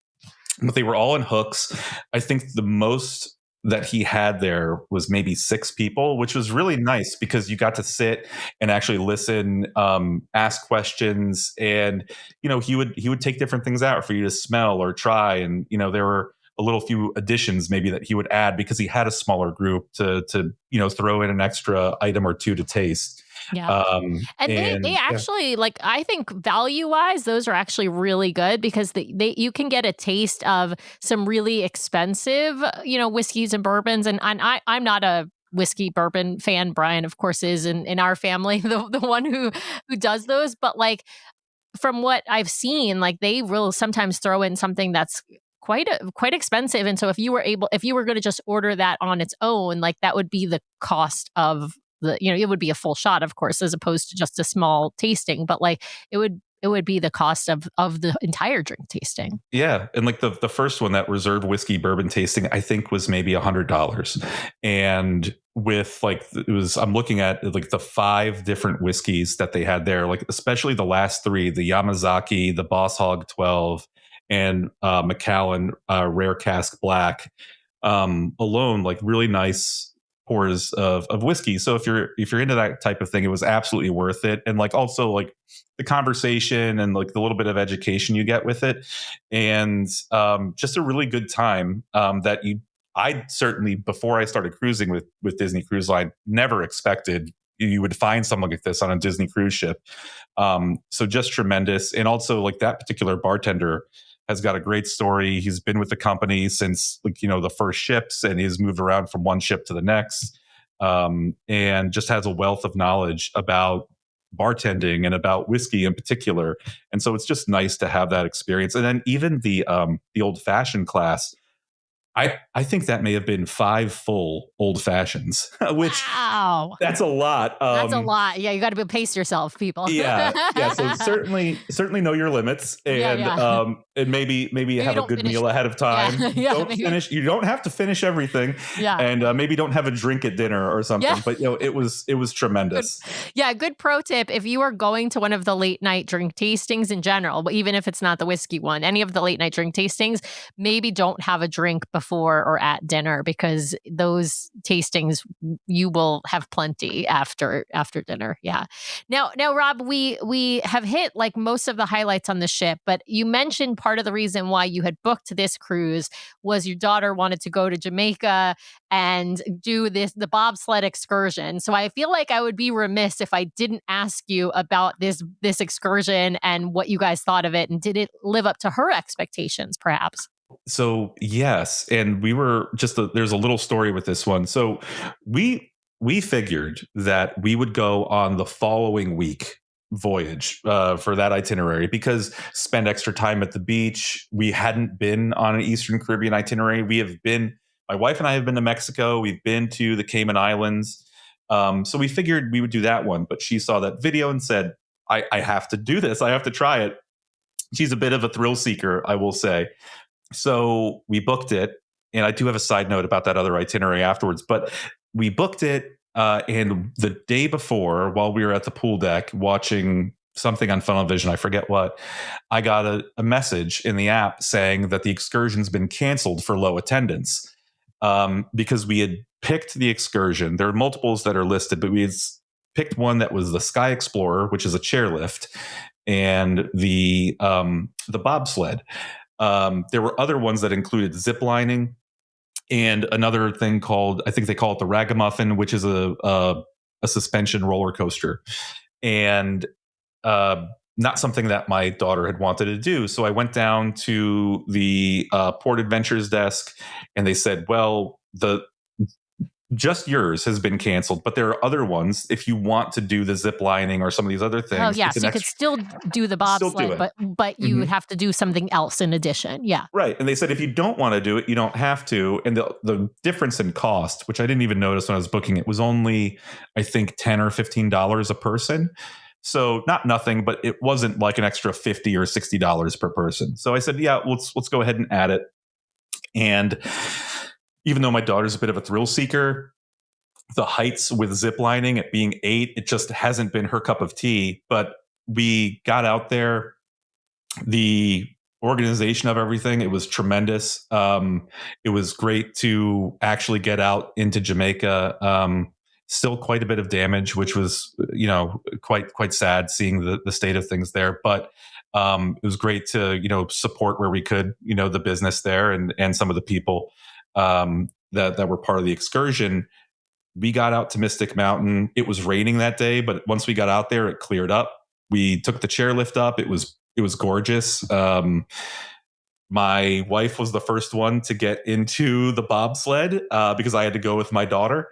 Speaker 1: but they were all in Hooks. I think the most that he had there was maybe 6 people, which was really nice because you got to sit and actually listen, ask questions, and you know he would take different things out for you to smell or try, and you know there were a little few additions maybe that he would add because he had a smaller group to you know throw in an extra item or 2 to taste.
Speaker 2: Yeah. And they
Speaker 1: Yeah.
Speaker 2: actually, like, I think value wise, those are actually really good because they you can get a taste of some really expensive, you know, whiskeys and bourbons. And I'm not a whiskey bourbon fan. Brian, of course, is in our family, the one who does those. But like from what I've seen, like they will sometimes throw in something that's quite expensive. And so if you were going to just order that on its own, like that would be the cost of the, you know, it would be a full shot, of course, as opposed to just a small tasting, but like it would be the cost of the entire drink tasting.
Speaker 1: Yeah, and like the first one, that reserve whiskey bourbon tasting, I think was maybe $100, and with like I'm looking at like the 5 different whiskeys that they had there, like especially the last 3, the Yamazaki, the Boss Hog 12, and Macallan Rare Cask Black alone, like really nice pours of whiskey. So if you're into that type of thing, it was absolutely worth it. And like also like the conversation and like the little bit of education you get with it, and just a really good time that I certainly, before I started cruising with Disney Cruise Line, never expected you would find something like this on a Disney cruise ship. So just tremendous. And also like that particular bartender has got a great story. He's been with the company since like, you know, the first ships, and he's moved around from one ship to the next. And just has a wealth of knowledge about bartending and about whiskey in particular. And so it's just nice to have that experience. And then even the old fashioned class, I think that may have been 5 full old fashions, which
Speaker 2: wow,
Speaker 1: that's a lot.
Speaker 2: That's a lot. Yeah, you got to pace yourself, people.
Speaker 1: Yeah. So certainly know your limits, and and maybe have a good meal ahead of time. You don't have to finish everything.
Speaker 2: Yeah.
Speaker 1: And maybe don't have a drink at dinner or something. Yeah. But you know, it was tremendous.
Speaker 2: Good pro tip: if you are going to one of the late night drink tastings in general, but even if it's not the whiskey one, any of the late night drink tastings, maybe don't have a drink before or at dinner, because those tastings you will have plenty after dinner. Yeah. Now, Rob, we have hit like most of the highlights on the ship, but you mentioned part of the reason why you had booked this cruise was your daughter wanted to go to Jamaica and do the bobsled excursion. So I feel like I would be remiss if I didn't ask you about this excursion and what you guys thought of it, and did it live up to her expectations, perhaps?
Speaker 1: So yes, and we were there's a little story with this one. So we figured that we would go on the following week voyage for that itinerary, because spend extra time at the beach. We hadn't been on an Eastern Caribbean itinerary. My wife and I have been to Mexico. We've been to the Cayman Islands. So we figured we would do that one, but she saw that video and said, I have to do this. I have to try it. She's a bit of a thrill seeker, I will say. So we booked it. And I do have a side note about that other itinerary afterwards, but we booked it. And the day before, while we were at the pool deck watching something on Funnel Vision, I forget what, I got a message in the app saying that the excursion's been canceled for low attendance, because we had picked the excursion. There are multiples that are listed, but we had picked one that was the Sky Explorer, which is a chairlift, and the bobsled. There were other ones that included zip lining and another thing called, I think they call it the Ragamuffin, which is a suspension roller coaster, and not something that my daughter had wanted to do. So I went down to the Port Adventures desk, and they said, well, just yours has been canceled, but there are other ones. If you want to do the zip lining or some of these other things,
Speaker 2: oh yeah, so you could still do the bobsled, but you would have to do something else in addition. Yeah,
Speaker 1: right. And they said if you don't want to do it, you don't have to. And the difference in cost, which I didn't even notice when I was booking it, was only I think $10 or $15 a person. So not nothing, but it wasn't like an extra $50 or $60 per person. So I said, yeah, let's go ahead and add it. And even though my daughter's a bit of a thrill seeker, the heights with zip lining at being 8, it just hasn't been her cup of tea. But we got out there. The organization of everything, it was tremendous. It was great to actually get out into Jamaica. Still quite a bit of damage, which was, quite sad seeing the state of things there. But it was great to, support where we could, the business there and some of the people that were part of the excursion. We got out to Mystic Mountain. It was raining that day, but once we got out there, it cleared up. We took the chairlift up. It was gorgeous. My wife was the first one to get into the bobsled because I had to go with my daughter.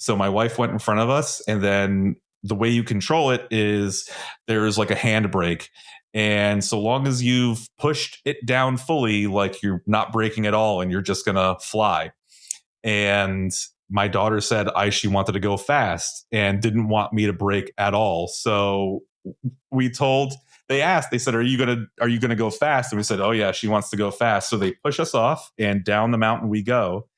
Speaker 1: So my wife went in front of us, and then the way you control it is there's like a handbrake. And so long as you've pushed it down fully, like you're not braking at all and you're just going to fly. And my daughter said she wanted to go fast and didn't want me to brake at all. So they said, are you going to go fast? And we said, oh yeah, she wants to go fast. So they push us off and down the mountain we go.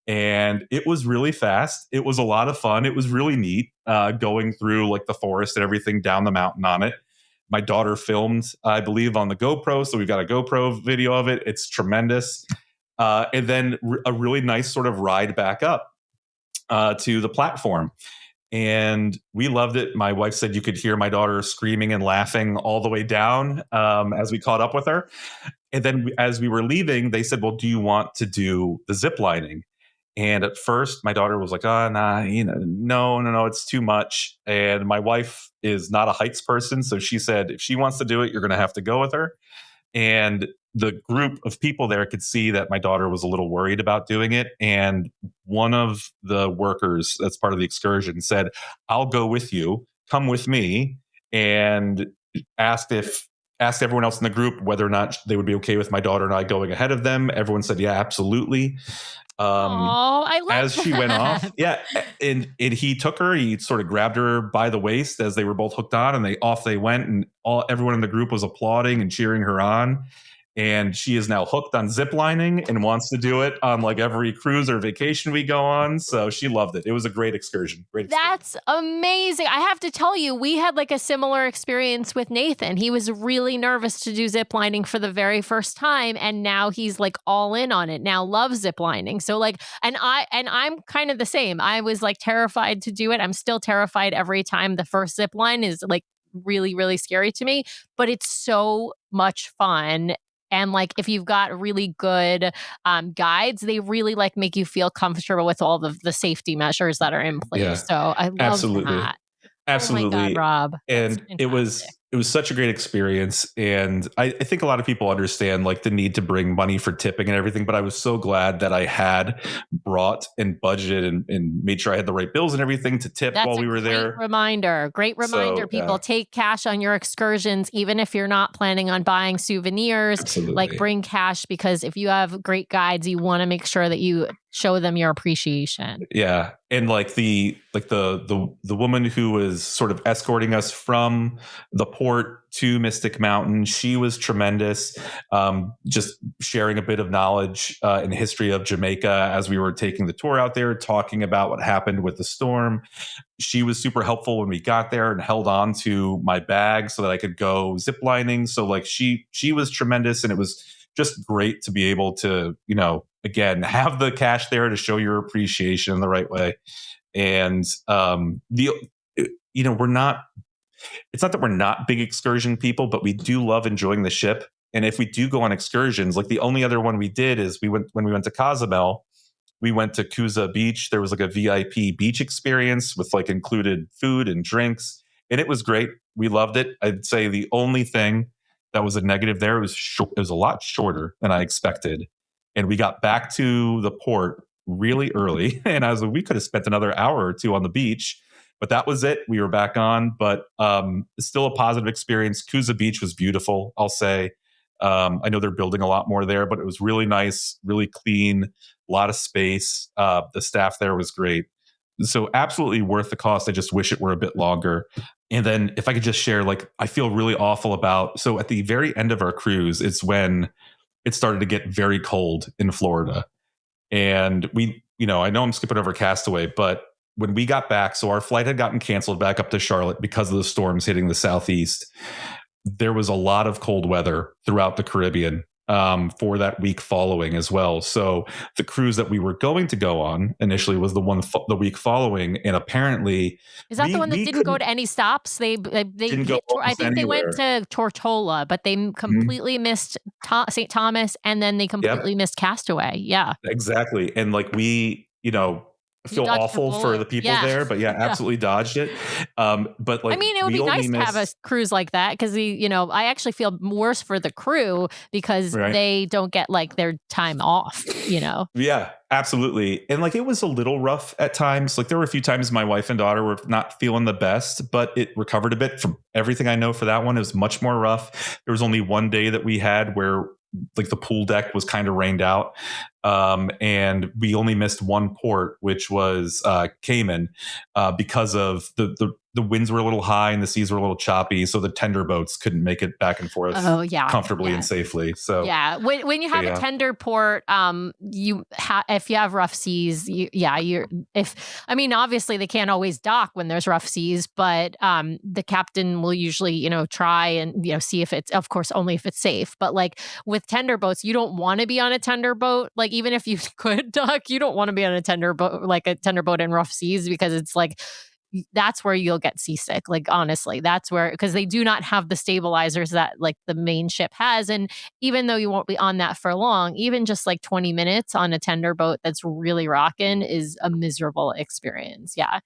Speaker 1: And it was really fast. It was a lot of fun. It was really neat going through like the forest and everything down the mountain on it. My daughter filmed, I believe, on the GoPro. So we've got a GoPro video of it. It's tremendous. And then a really nice sort of ride back up to the platform. And we loved it. My wife said you could hear my daughter screaming and laughing all the way down as we caught up with her. And then as we were leaving, they said, well, do you want to do the zip lining? And at first, my daughter was like, oh, nah, no, it's too much. And my wife is not a heights person. So she said, if she wants to do it, you're going to have to go with her. And the group of people there could see that my daughter was a little worried about doing it. And one of the workers that's part of the excursion said, I'll go with you, come with me, and asked everyone else in the group whether or not they would be okay with my daughter and I going ahead of them. Everyone said, yeah, absolutely.
Speaker 2: I love
Speaker 1: as she went off. Yeah. And he took her, he sort of grabbed her by the waist as they were both hooked on, and they went, and everyone in the group was applauding and cheering her on. and she is now hooked on zip lining and wants to do it on like every cruise or vacation we go on. So she loved it. It was a great excursion.
Speaker 2: That's amazing. I have to tell you, we had like a similar experience with Nathan. He was really nervous to do zip lining for the very first time, and now he's like all in on it. Now loves zip lining. So like, and I'm kind of the same. I was like terrified to do it. I'm still terrified every time. The first zip line is like really, really scary to me, but it's so much fun. And like, if you've got really good guides, they really like make you feel comfortable with all the safety measures that are in place.
Speaker 1: Yeah,
Speaker 2: So I love
Speaker 1: absolutely.
Speaker 2: that.
Speaker 1: Absolutely.
Speaker 2: Oh my God, Rob.
Speaker 1: And it was such a great experience. And I think a lot of people understand like the need to bring money for tipping and everything. But I was so glad that I had brought and budgeted and made sure I had the right bills and everything to tip while we were there.
Speaker 2: Great reminder, people. Take cash on your excursions, even if you're not planning on buying souvenirs.
Speaker 1: Absolutely.
Speaker 2: Like bring cash, because if you have great guides, you want to make sure that you show them your appreciation.
Speaker 1: Yeah. And like the woman who was sort of escorting us from the port to Mystic Mountain, she was tremendous. Just sharing a bit of knowledge and history of Jamaica as we were taking the tour out there, talking about what happened with the storm. She was super helpful when we got there and held on to my bag so that I could go ziplining. So like she was tremendous, and it was just great to be able to, again, have the cash there to show your appreciation in the right way. And it's not that we're not big excursion people, but we do love enjoying the ship. And if we do go on excursions, like the only other one we did is when we went to Cozumel, we went to Kuza Beach. There was like a VIP beach experience with like included food and drinks, and it was great. We loved it. I'd say the only thing that was a negative there was it was a lot shorter than I expected. And we got back to the port really early. And I was like, we could have spent another hour or two on the beach, but that was it. We were back on, but still a positive experience. Kuza Beach was beautiful, I'll say. I know they're building a lot more there, but it was really nice, really clean, a lot of space. The staff there was great. So absolutely worth the cost. I just wish it were a bit longer. And then if I could just share, like, I feel really awful about, so at the very end of our cruise, it's when it started to get very cold in Florida. And we, I know I'm skipping over Castaway, but when we got back, so our flight had gotten canceled back up to Charlotte because of the storms hitting the Southeast. There was a lot of cold weather throughout the Caribbean for that week following as well. So the cruise that we were going to go on initially was the week following, and apparently
Speaker 2: is that the one that didn't go to any stops? They
Speaker 1: didn't go
Speaker 2: I think
Speaker 1: anywhere.
Speaker 2: They went to Tortola, but they completely missed St. Thomas, and then they completely missed Castaway. Yeah,
Speaker 1: exactly. And like we, feel awful for the people there, but absolutely dodged it. But like,
Speaker 2: I mean, it would be nice to have a cruise like that, because I actually feel worse for the crew because they don't get like their time off.
Speaker 1: Yeah, absolutely. And like, it was a little rough at times. Like there were a few times my wife and daughter were not feeling the best, but it recovered a bit. From everything I know for that one, it was much more rough. There was only one day that we had where like the pool deck was kind of rained out. And we only missed one port, which was Cayman, because of the winds were a little high and the seas were a little choppy. So the tender boats couldn't make it back and forth comfortably and safely. So
Speaker 2: when you have a tender port, if you have rough seas, obviously they can't always dock when there's rough seas, but the captain will usually, try and, see if it's, of course, only if it's safe. But like with tender boats, you don't want to be on a tender boat. Like even if you could dock, you don't want to be on a tender boat, like a tender boat in rough seas, because it's like, that's where you'll get seasick. Like, honestly, that's where, because they do not have the stabilizers that like the main ship has. And even though you won't be on that for long, even just like 20 minutes on a tender boat that's really rocking is a miserable experience. Yeah.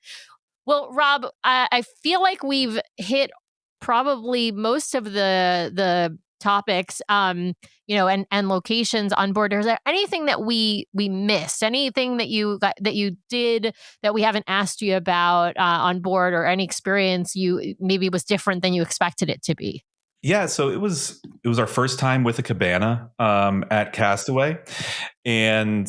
Speaker 2: Well, Rob, I feel like we've hit probably most of the topics, and locations on board. Is there anything that we missed? Anything that you did that we haven't asked you about on board, or any experience you maybe was different than you expected it to be?
Speaker 1: Yeah, so it was our first time with a cabana at Castaway, and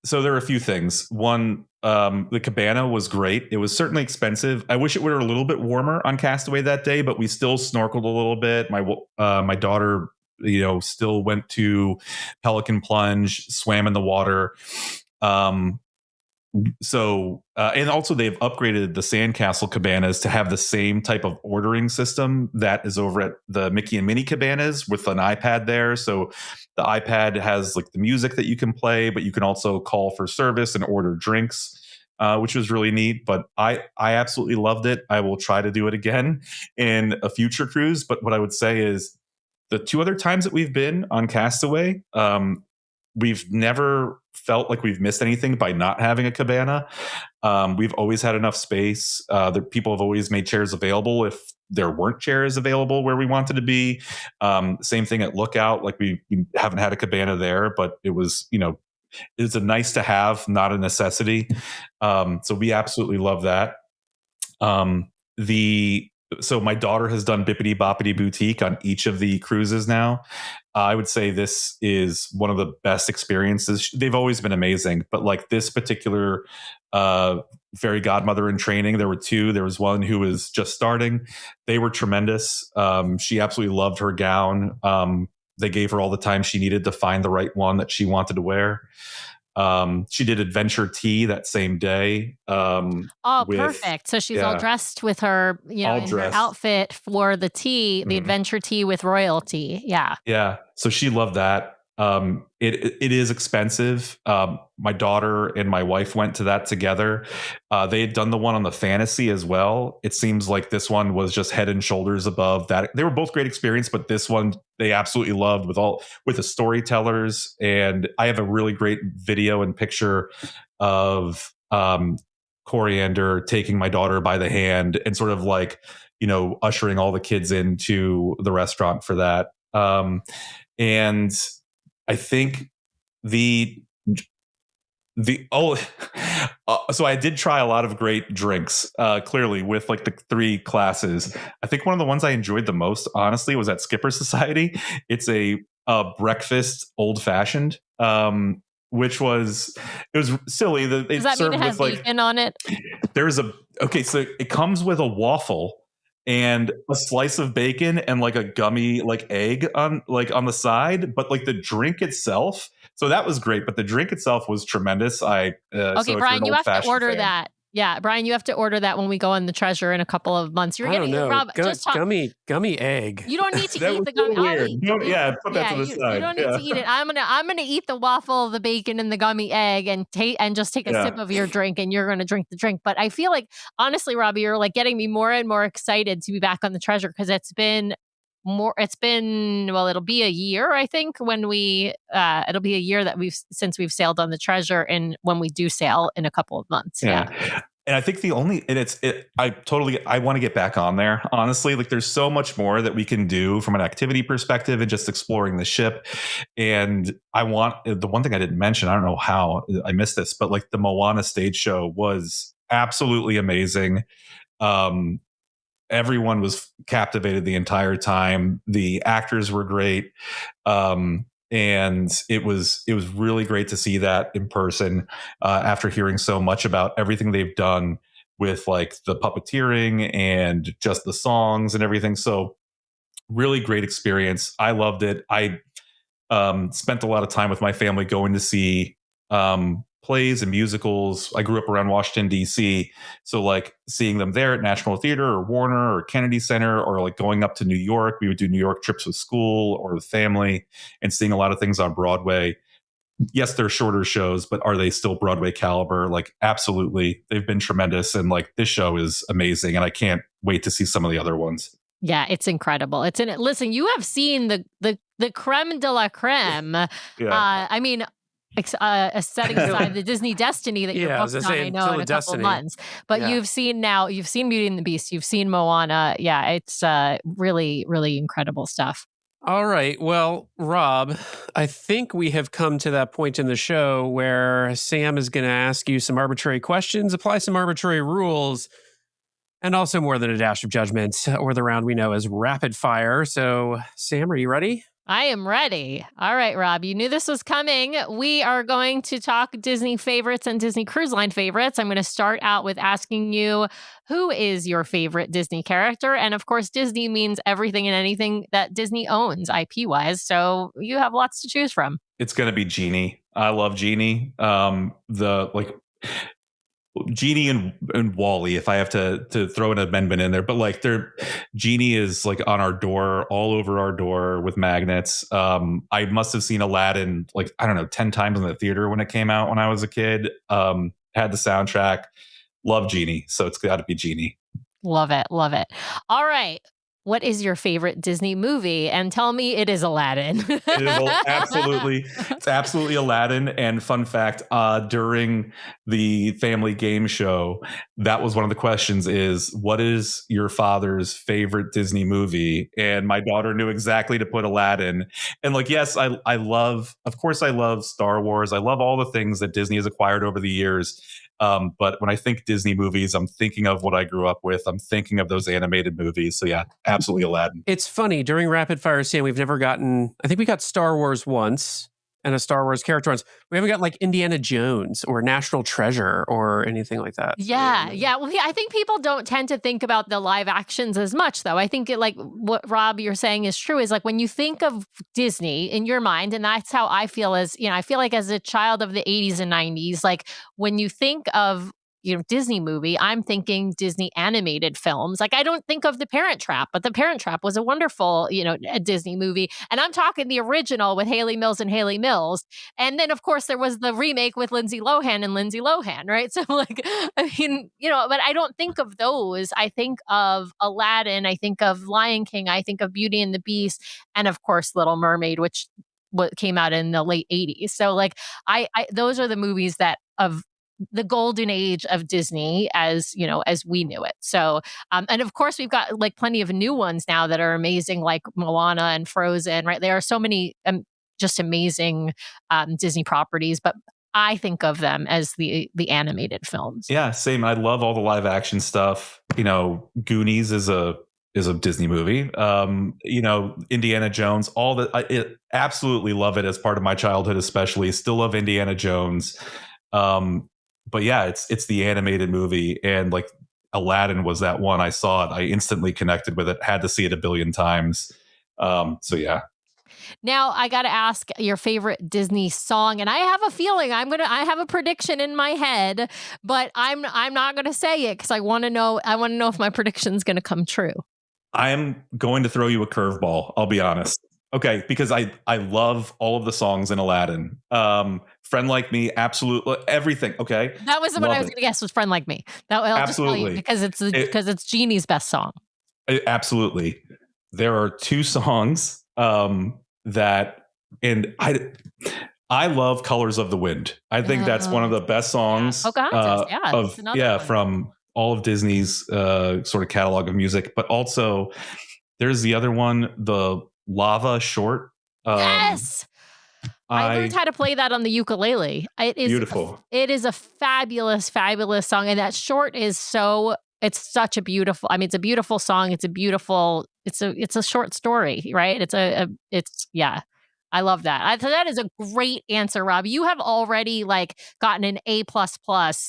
Speaker 1: so there were a few things. One, the cabana was great. It was certainly expensive. I wish it were a little bit warmer on Castaway that day, but we still snorkeled a little bit. My daughter still went to Pelican Plunge, swam in the water. And also they've upgraded the Sandcastle cabanas to have the same type of ordering system that is over at the Mickey and Minnie cabanas with an iPad there. So the iPad has like the music that you can play, but you can also call for service and order drinks, which was really neat. But I absolutely loved it. I will try to do it again in a future cruise. But what I would say is the 2 other times that we've been on Castaway, we've never felt like we've missed anything by not having a cabana. We've always had enough space. The people have always made chairs available if there weren't chairs available where we wanted to be. Same thing at Lookout. Like we haven't had a cabana there, but it was, it's a nice to have, not a necessity. So we absolutely love that. So my daughter has done Bippity Boppity Boutique on each of the cruises now. I would say this is one of the best experiences. They've always been amazing, but like this particular fairy godmother in training, there were 2. There was one who was just starting. They were tremendous. She absolutely loved her gown. They gave her all the time she needed to find the right one that she wanted to wear. She did adventure tea that same day.
Speaker 2: Perfect. So she's all dressed with her, in her outfit for the tea, the adventure tea with royalty. Yeah.
Speaker 1: Yeah. So she loved that. It is expensive. My daughter and my wife went to that together. They had done the one on the Fantasy as well. It seems like this one was just head and shoulders above that. They were both great experience, but this one they absolutely loved with the storytellers. And I have a really great video and picture of Coriander taking my daughter by the hand and sort of like, ushering all the kids into the restaurant for that. And I think so I did try a lot of great drinks, clearly with like the 3 classes. I think one of the ones I enjoyed the most, honestly, was at Skipper Society. It's a breakfast old fashioned, which was silly.
Speaker 2: Does that mean it has bacon on it?
Speaker 1: So it comes with a waffle and a slice of bacon and like a gummy like egg on the side, but like the drink itself. So that was great, but the drink itself was tremendous.
Speaker 2: Okay, Brian, you have to order that. Yeah, Brian, you have to order that when we go on the Treasure in a couple of months.
Speaker 3: I don't know. Rob, gummy egg.
Speaker 2: You don't need to eat the gummy.
Speaker 1: Put that to the side.
Speaker 2: You don't need to eat it. I'm gonna eat the waffle, the bacon, and the gummy egg, and just take a sip of your drink, and you're gonna drink the drink. But I feel like, honestly, Robbie, you're like getting me more and more excited to be back on the Treasure because it'll be a year, I think, when it'll be a year that since we've sailed on the Treasure, and when we do sail in a couple of months. Yeah.
Speaker 1: And I think I want to get back on there. Honestly, like there's so much more that we can do from an activity perspective and just exploring the ship. And the one thing I didn't mention, I don't know how I missed this, but like the Moana stage show was absolutely amazing. Everyone was captivated the entire time. The actors were great. And it was really great to see that in person after hearing so much about everything they've done with like the puppeteering and just the songs and everything. So really great experience. I loved it. I spent a lot of time with my family going to see plays and musicals. I grew up around Washington, D.C. So like seeing them there at National Theater or Warner or Kennedy Center, or like going up to New York, we would do New York trips with school or with family, and seeing a lot of things on Broadway. Yes, they're shorter shows, but are they still Broadway caliber? Like, absolutely. They've been tremendous. And like this show is amazing. And I can't wait to see some of the other ones.
Speaker 2: Yeah, it's incredible. It's in it. Listen, you have seen the creme de la creme. I mean, setting aside the Disney Destiny that you're booked on, I know, in a couple of months. But you've seen Beauty and the Beast, you've seen Moana. Yeah, it's really, really incredible stuff.
Speaker 3: All right. Well, Rob, I think we have come to that point in the show where Sam is going to ask you some arbitrary questions, apply some arbitrary rules, and also more than a dash of judgment, or the round we know as rapid fire. So, Sam, are you ready?
Speaker 2: I am ready. All right, Rob, you knew this was coming. We are going to talk Disney favorites and Disney Cruise Line favorites. I'm going to start out with asking you, who is your favorite Disney character? And of course, Disney means everything and anything that Disney owns IP wise. So you have lots to choose from.
Speaker 1: It's going to be Genie. I love Genie. Genie and Wally, if I have to throw an amendment in there, but like Genie is like on our door, all over our door with magnets. I must have seen Aladdin, like, I don't know, 10 times in the theater when it came out when I was a kid. Had the soundtrack. Love Genie. So it's got to be Genie.
Speaker 2: Love it. Love it. All right. What is your favorite Disney movie? And tell me it is Aladdin.
Speaker 1: It's absolutely Aladdin. And fun fact, during the family game show, that was one of the questions is, what is your father's favorite Disney movie? And my daughter knew exactly to put Aladdin. And like, yes, I love Star Wars. I love all the things that Disney has acquired over the years. But when I think Disney movies, I'm thinking of what I grew up with. I'm thinking of those animated movies. So yeah, absolutely Aladdin.
Speaker 3: It's funny, during Rapid Fire, Sam, we've never gotten, I think we got Star Wars once and a Star Wars character once. We haven't got like Indiana Jones or National Treasure or anything like that.
Speaker 2: Yeah. Well, I think people don't tend to think about the live actions as much, though. I think like what Rob you're saying is true. Is like when you think of Disney in your mind, and that's how I feel I feel like as a child of the 80s and 90s, like when you think of Disney movie, I'm thinking Disney animated films. Like I don't think of The Parent Trap, but The Parent Trap was a wonderful, a Disney movie. And I'm talking the original with Haley Mills and Haley Mills. And then of course there was the remake with Lindsay Lohan and Lindsay Lohan, right? So like, I mean, but I don't think of those. I think of Aladdin, I think of Lion King, I think of Beauty and the Beast, and of course Little Mermaid, which what came out in the late 80s. So like I those are the movies that of the golden age of Disney as we knew it. So and of course we've got like plenty of new ones now that are amazing, like Moana and Frozen, right? There are so many just amazing Disney properties, but I think of them as the animated films.
Speaker 1: Yeah, same. I love all the live action stuff. Goonies is a Disney movie. Indiana Jones, all that. I absolutely love it as part of my childhood, especially. Still love Indiana Jones. But yeah, it's the animated movie, and like Aladdin was that one. I saw it, I instantly connected with it. Had to see it a billion times. So yeah.
Speaker 2: Now I got to ask your favorite Disney song, and I have a feeling I have a prediction in my head, but I'm not gonna say it because I want to know if my prediction's gonna come true.
Speaker 1: I am going to throw you a curveball. I'll be honest. Okay, because I love all of the songs in Aladdin. Friend Like Me, absolutely everything. Okay,
Speaker 2: that was what I was going to guess was Friend Like Me. That I'll
Speaker 1: absolutely
Speaker 2: just tell you because it's Genie's best song.
Speaker 1: Absolutely, there are two songs that, and I love Colors of the Wind. I think that's one of the best songs.
Speaker 2: Yeah,
Speaker 1: from all of Disney's sort of catalog of music. But also, there's the other one, the Lava Short.
Speaker 2: Yes. I learned how to play that on the ukulele. It is
Speaker 1: beautiful.
Speaker 2: It is a fabulous, fabulous song. And that short is it's such a beautiful, it's a beautiful song. It's a short story, right? I love that. That is a great answer, Rob. You have already gotten an A++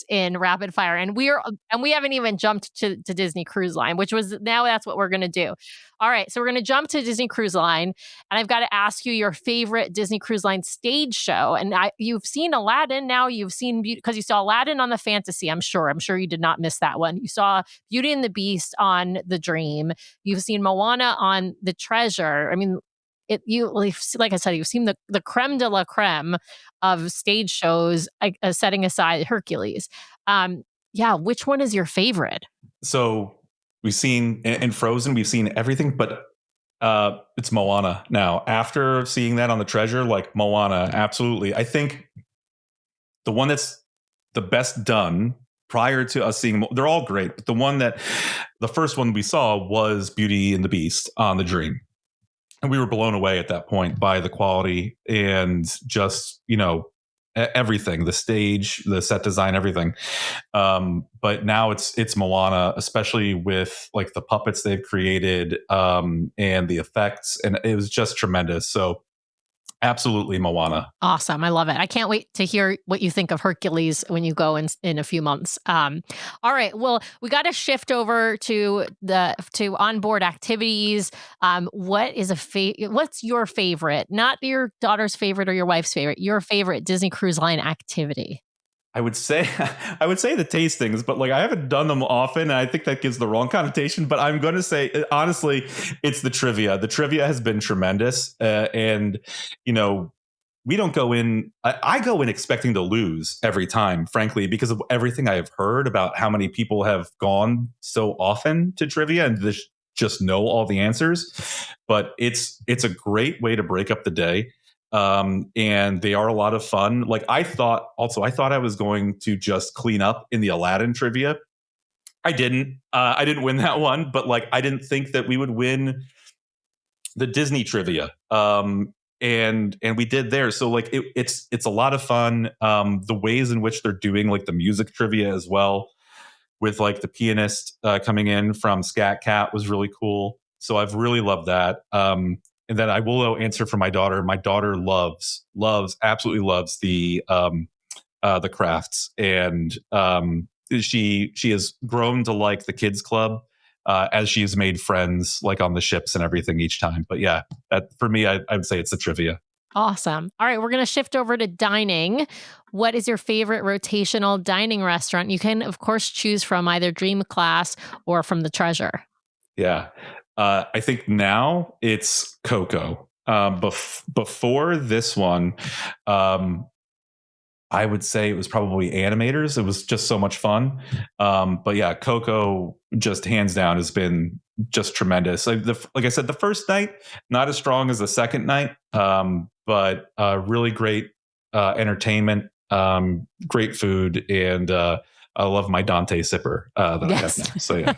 Speaker 2: in rapid fire, and we haven't even jumped to Disney Cruise Line, now that's what we're going to do. All right, so we're going to jump to Disney Cruise Line, and I've got to ask you your favorite Disney Cruise Line stage show. And you've seen Aladdin, now you've seen because you saw Aladdin on the Fantasy. I'm sure you did not miss that one. You saw Beauty and the Beast on the Dream. You've seen Moana on the Treasure. Like I said, you've seen the creme de la creme of stage shows, setting aside Hercules. Which one is your favorite?
Speaker 1: So we've seen in Frozen, we've seen everything, but it's Moana now. After seeing that on the Treasure, like Moana, absolutely. I think the one that's the best done prior to us seeing, they're all great, but the first one we saw was Beauty and the Beast on the Dream. And we were blown away at that point by the quality and just, everything, the stage, the set design, everything. But now it's Moana, especially with like the puppets they've created, and the effects, and it was just tremendous. So absolutely Moana.
Speaker 2: Awesome. I love it. I can't wait to hear what you think of Hercules when you go in a few months. All right. Well, we got to shift over to onboard activities. What's your favorite? Not your daughter's favorite or your wife's favorite. Your favorite Disney Cruise Line activity?
Speaker 1: I would say the tastings, but like I haven't done them often, and I think that gives the wrong connotation. But I'm going to say honestly, it's the trivia. The trivia has been tremendous, and you know, we don't go in. I go in expecting to lose every time, frankly, because of everything I have heard about how many people have gone so often to trivia and just know all the answers. But it's a great way to break up the day. And they are a lot of fun. Like I thought I was going to just clean up in the Aladdin trivia. I didn't win that one, but like I didn't think that we would win the Disney trivia. And we did there. So like it's a lot of fun. The ways in which they're doing like the music trivia as well, with like the pianist coming in from Scat Cat was really cool. So I've really loved that. And then I will answer for my daughter. My daughter absolutely loves the crafts, and she has grown to like the kids club as she's made friends like on the ships and everything each time. But yeah, for me, I would say it's the trivia.
Speaker 2: Awesome. All right, we're going to shift over to dining. What is your favorite rotational dining restaurant? You can, of course, choose from either Dream Class or from the Treasure.
Speaker 1: Yeah. I think now it's Coco. Before this one, I would say it was probably Animators. It was just so much fun. But yeah, Coco just hands down has been just tremendous. Like I said, the first night, not as strong as the second night, but really great entertainment, great food, and I love my Dante sipper that I have now. So yeah.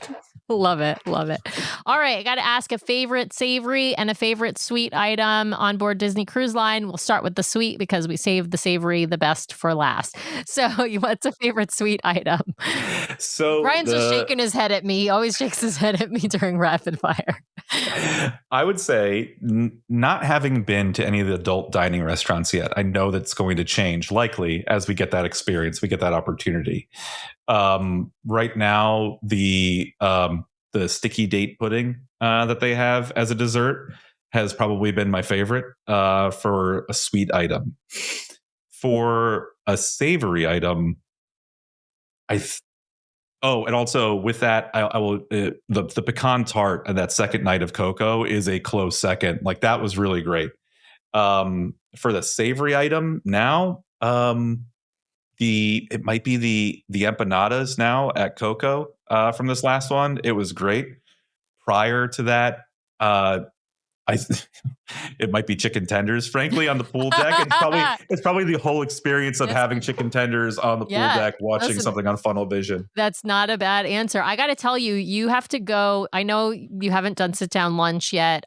Speaker 2: Love it. Love it. All right. I got to ask a favorite savory and a favorite sweet item on board Disney Cruise Line. We'll start with the sweet because we saved the savory the best for last. So what's a favorite sweet item?
Speaker 1: So
Speaker 2: Ryan's just shaking his head at me. He always shakes his head at me during rapid fire.
Speaker 1: I would say not having been to any of the adult dining restaurants yet, I know that's going to change likely as we get that experience, we get that opportunity. Right now, the sticky date pudding that they have as a dessert has probably been my favorite for a sweet item. For a savory item, and also with that, I will the pecan tart and that second night of Coco is a close second. Like that was really great. For the savory item now, it might be the empanadas now at Coco from this last one. It was great. Prior to that, it might be chicken tenders, frankly, on the pool deck. It's probably the whole experience of having chicken tenders on the pool deck, watching something on Funnel Vision.
Speaker 2: That's not a bad answer. I got to tell you, you have to go. I know you haven't done sit down lunch yet,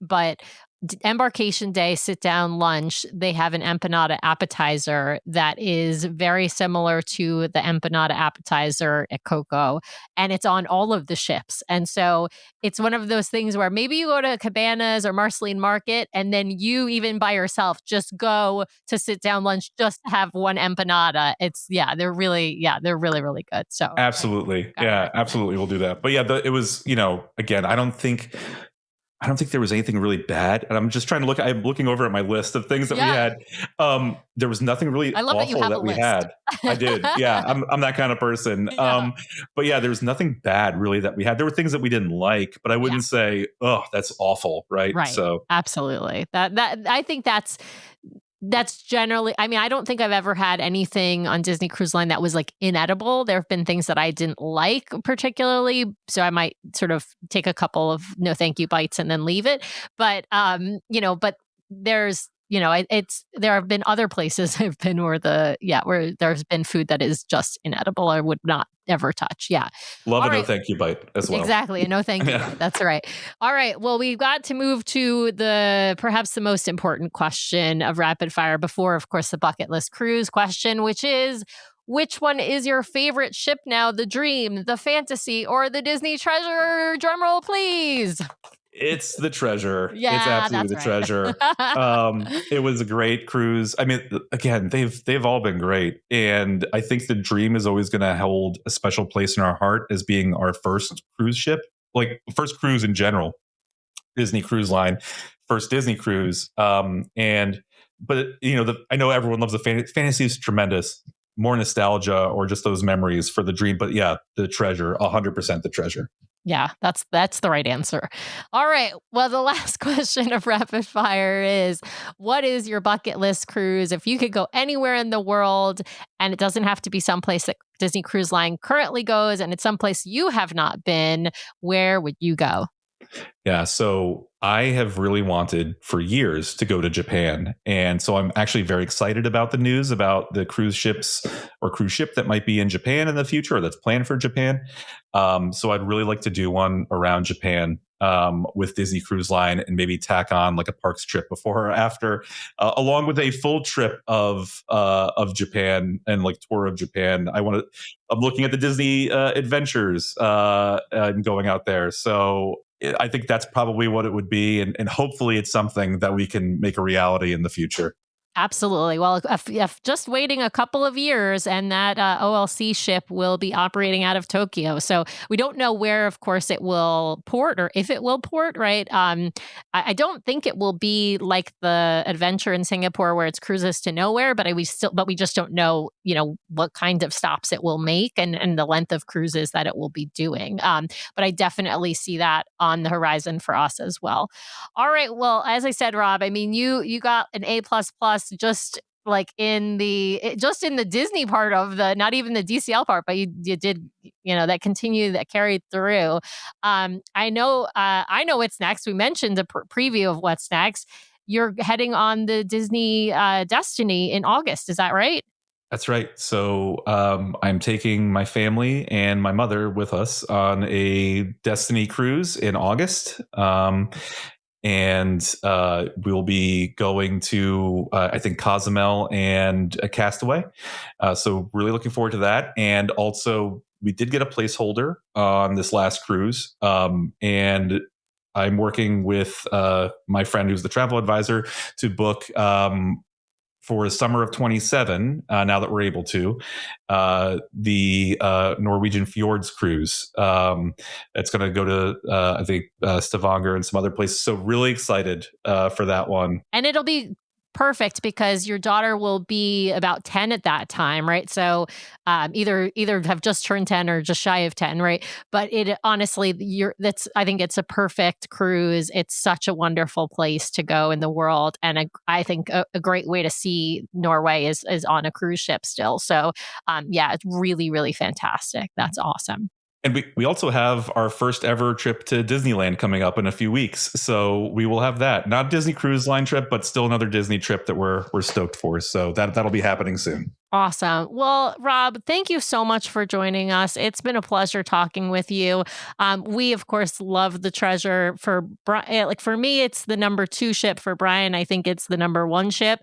Speaker 2: but Embarkation Day sit down lunch, they have an empanada appetizer that is very similar to the empanada appetizer at Coco, and it's on all of the ships. And so it's one of those things where maybe you go to Cabanas or Marceline Market, and then you even by yourself just go to sit down lunch just to have one empanada. They're really really good. So
Speaker 1: absolutely, absolutely, we'll do that. But yeah, it was again, I don't think there was anything really bad. And I'm just trying to look. I'm looking over at my list of things that we had. There was nothing really awful that we had. I did. Yeah, I'm that kind of person.
Speaker 2: Yeah.
Speaker 1: But yeah, there was nothing bad really that we had. There were things that we didn't like, but I wouldn't say, oh, that's awful. Right. So
Speaker 2: absolutely. That I think that's generally, I mean, I don't think I've ever had anything on Disney Cruise Line that was like inedible. There have been things that I didn't like particularly. So I might sort of take a couple of no thank you bites and then leave it. But, but there's it's there have been other places I've been where where there's been food that is just inedible. I would not ever touch. Yeah.
Speaker 1: Love
Speaker 2: All
Speaker 1: a no
Speaker 2: right.
Speaker 1: thank you bite as well.
Speaker 2: Exactly. A no thank you.
Speaker 1: Yeah.
Speaker 2: That's right. All right. Well, we've got to move to perhaps the most important question of rapid fire before, of course, the bucket list cruise question, which is, which one is your favorite ship now? The Dream, the Fantasy, or the Disney Treasure? Drumroll, please.
Speaker 1: It's the Treasure. It's
Speaker 2: Yeah,
Speaker 1: absolutely the
Speaker 2: that's right.
Speaker 1: Treasure. It was a great cruise. I mean, again, they've all been great, and I think the Dream is always going to hold a special place in our heart as being our first cruise ship, like first cruise in general. Disney Cruise Line, first Disney cruise. But I know everyone loves the fantasy is tremendous. More nostalgia or just those memories for the Dream, but yeah, the Treasure, 100% the Treasure.
Speaker 2: Yeah, that's the right answer. All right. Well, the last question of rapid fire is, what is your bucket list cruise? If you could go anywhere in the world, and it doesn't have to be someplace that Disney Cruise Line currently goes, and it's someplace you have not been, where would you go?
Speaker 1: Yeah, so I have really wanted for years to go to Japan. And so I'm actually very excited about the news about the cruise ships or cruise ship that might be in Japan in the future or that's planned for Japan. So I'd really like to do one around Japan with Disney Cruise Line and maybe tack on like a parks trip before or after, along with a full trip of Japan and like tour of Japan. I'm looking at the Disney adventures and going out there. So I think that's probably what it would be. And hopefully it's something that we can make a reality in the future.
Speaker 2: Absolutely. Well, if just waiting a couple of years and that OLC ship will be operating out of Tokyo. So we don't know where, of course, it will port or if it will port, right? I don't think it will be like the adventure in Singapore where it's cruises to nowhere, but we just don't know, what kind of stops it will make and the length of cruises that it will be doing. But I definitely see that on the horizon for us as well. All right. Well, as I said, Rob, I mean, you got an A++ just like in the Disney part of not even the DCL part, but you did, that carried through. I know what's next. We mentioned a preview of what's next. You're heading on the Disney Destiny in August. Is that right?
Speaker 1: That's right. So I'm taking my family and my mother with us on a Destiny cruise in August. And we'll be going to, I think, Cozumel and Castaway. So really looking forward to that. And also, we did get a placeholder on this last cruise. And I'm working with my friend who's the travel advisor to book for the summer of 27, now that we're able to, the Norwegian Fjords cruise. It's going to go to, I think, Stavanger and some other places. So really excited for that one.
Speaker 2: And it'll be perfect because your daughter will be about 10 at that time, right? So either have just turned 10 or just shy of 10, right? But honestly, I think it's a perfect cruise. It's such a wonderful place to go in the world, and I think a great way to see Norway is on a cruise ship still. So it's really, really fantastic. That's awesome.
Speaker 1: And we also have our first ever trip to Disneyland coming up in a few weeks. So we will have that. Not Disney Cruise Line trip, but still another Disney trip that we're stoked for. So that'll be happening soon.
Speaker 2: Awesome. Well, Rob, thank you so much for joining us. It's been a pleasure talking with you. We, of course, love the Treasure. For me, it's the number 2 ship. For Brian, I think it's the number 1 ship.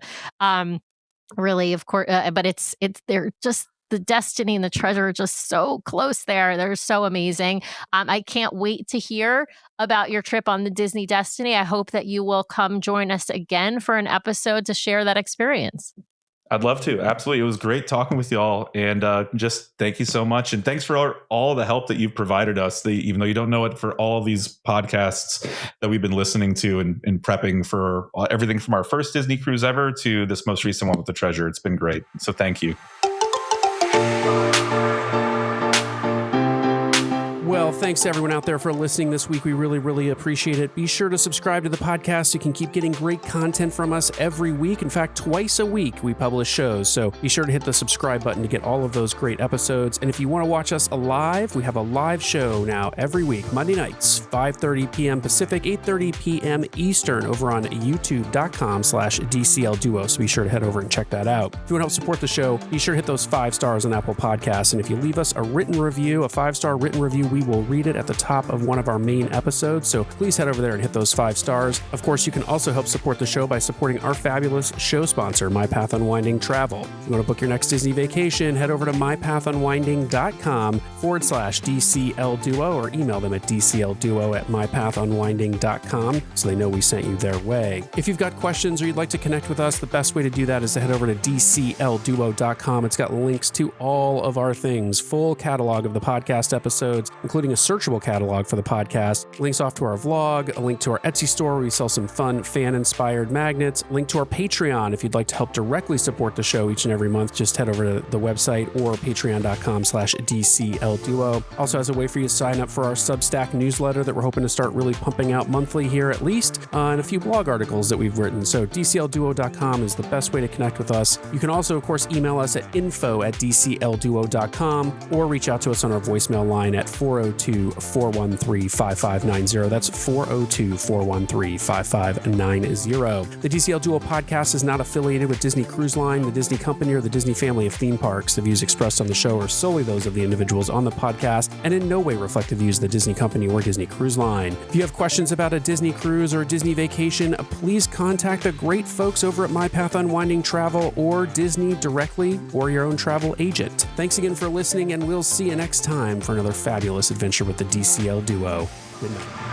Speaker 2: Really, of course, but they're just, the Destiny and the Treasure are just so close there. They're so amazing. I can't wait to hear about your trip on the Disney Destiny. I hope that you will come join us again for an episode to share that experience.
Speaker 1: I'd love to. Absolutely. It was great talking with y'all. And just thank you so much. And thanks for all the help that you've provided us, even though you don't know it, for all these podcasts that we've been listening to and prepping for everything from our first Disney cruise ever to this most recent one with the Treasure. It's been great. So thank you.
Speaker 3: Well, thanks to everyone out there for listening this week. We really, really appreciate it. Be sure to subscribe to the podcast so you can keep getting great content from us every week. In fact, twice a week we publish shows. So be sure to hit the subscribe button to get all of those great episodes. And if you want to watch us live, we have a live show now every week, Monday nights, 5:30 p.m. Pacific, 8:30 p.m. Eastern over on youtube.com/DCLDuo. So be sure to head over and check that out. If you want to help support the show, be sure to hit those 5 stars on Apple Podcasts. And if you leave us a written review, a 5-star written review, we will read it at the top of one of our main episodes. So please head over there and hit those 5 stars. Of course, you can also help support the show by supporting our fabulous show sponsor, My Path Unwinding Travel. If you want to book your next Disney vacation, head over to mypathunwinding.com/DCLDuo or email them at DCLDuo@mypathunwinding.com so they know we sent you their way. If you've got questions or you'd like to connect with us, the best way to do that is to head over to DCLDuo.com. It's got links to all of our things, full catalog of the podcast episodes, including a searchable catalog for the podcast, links off to our vlog, a link to our Etsy store where we sell some fun fan-inspired magnets, link to our Patreon if you'd like to help directly support the show each and every month. Just head over to the website or patreon.com/DCLDuo. Also has a way for you to sign up for our Substack newsletter that we're hoping to start really pumping out monthly here at least, and a few blog articles that we've written. So DCLDuo.com is the best way to connect with us. You can also, of course, email us at info@DCLDuo.com or reach out to us on our voicemail line at 402-413-5590. That's 402-413-5590. The DCL Duo podcast is not affiliated with Disney Cruise Line, the Disney Company, or the Disney family of theme parks. The views expressed on the show are solely those of the individuals on the podcast and in no way reflect the views of the Disney Company or Disney Cruise Line. If you have questions about a Disney cruise or a Disney vacation, please contact the great folks over at My Path Unwinding Travel or Disney directly or your own travel agent. Thanks again for listening, and we'll see you next time for another fabulous adventure with the DCL Duo. Good night.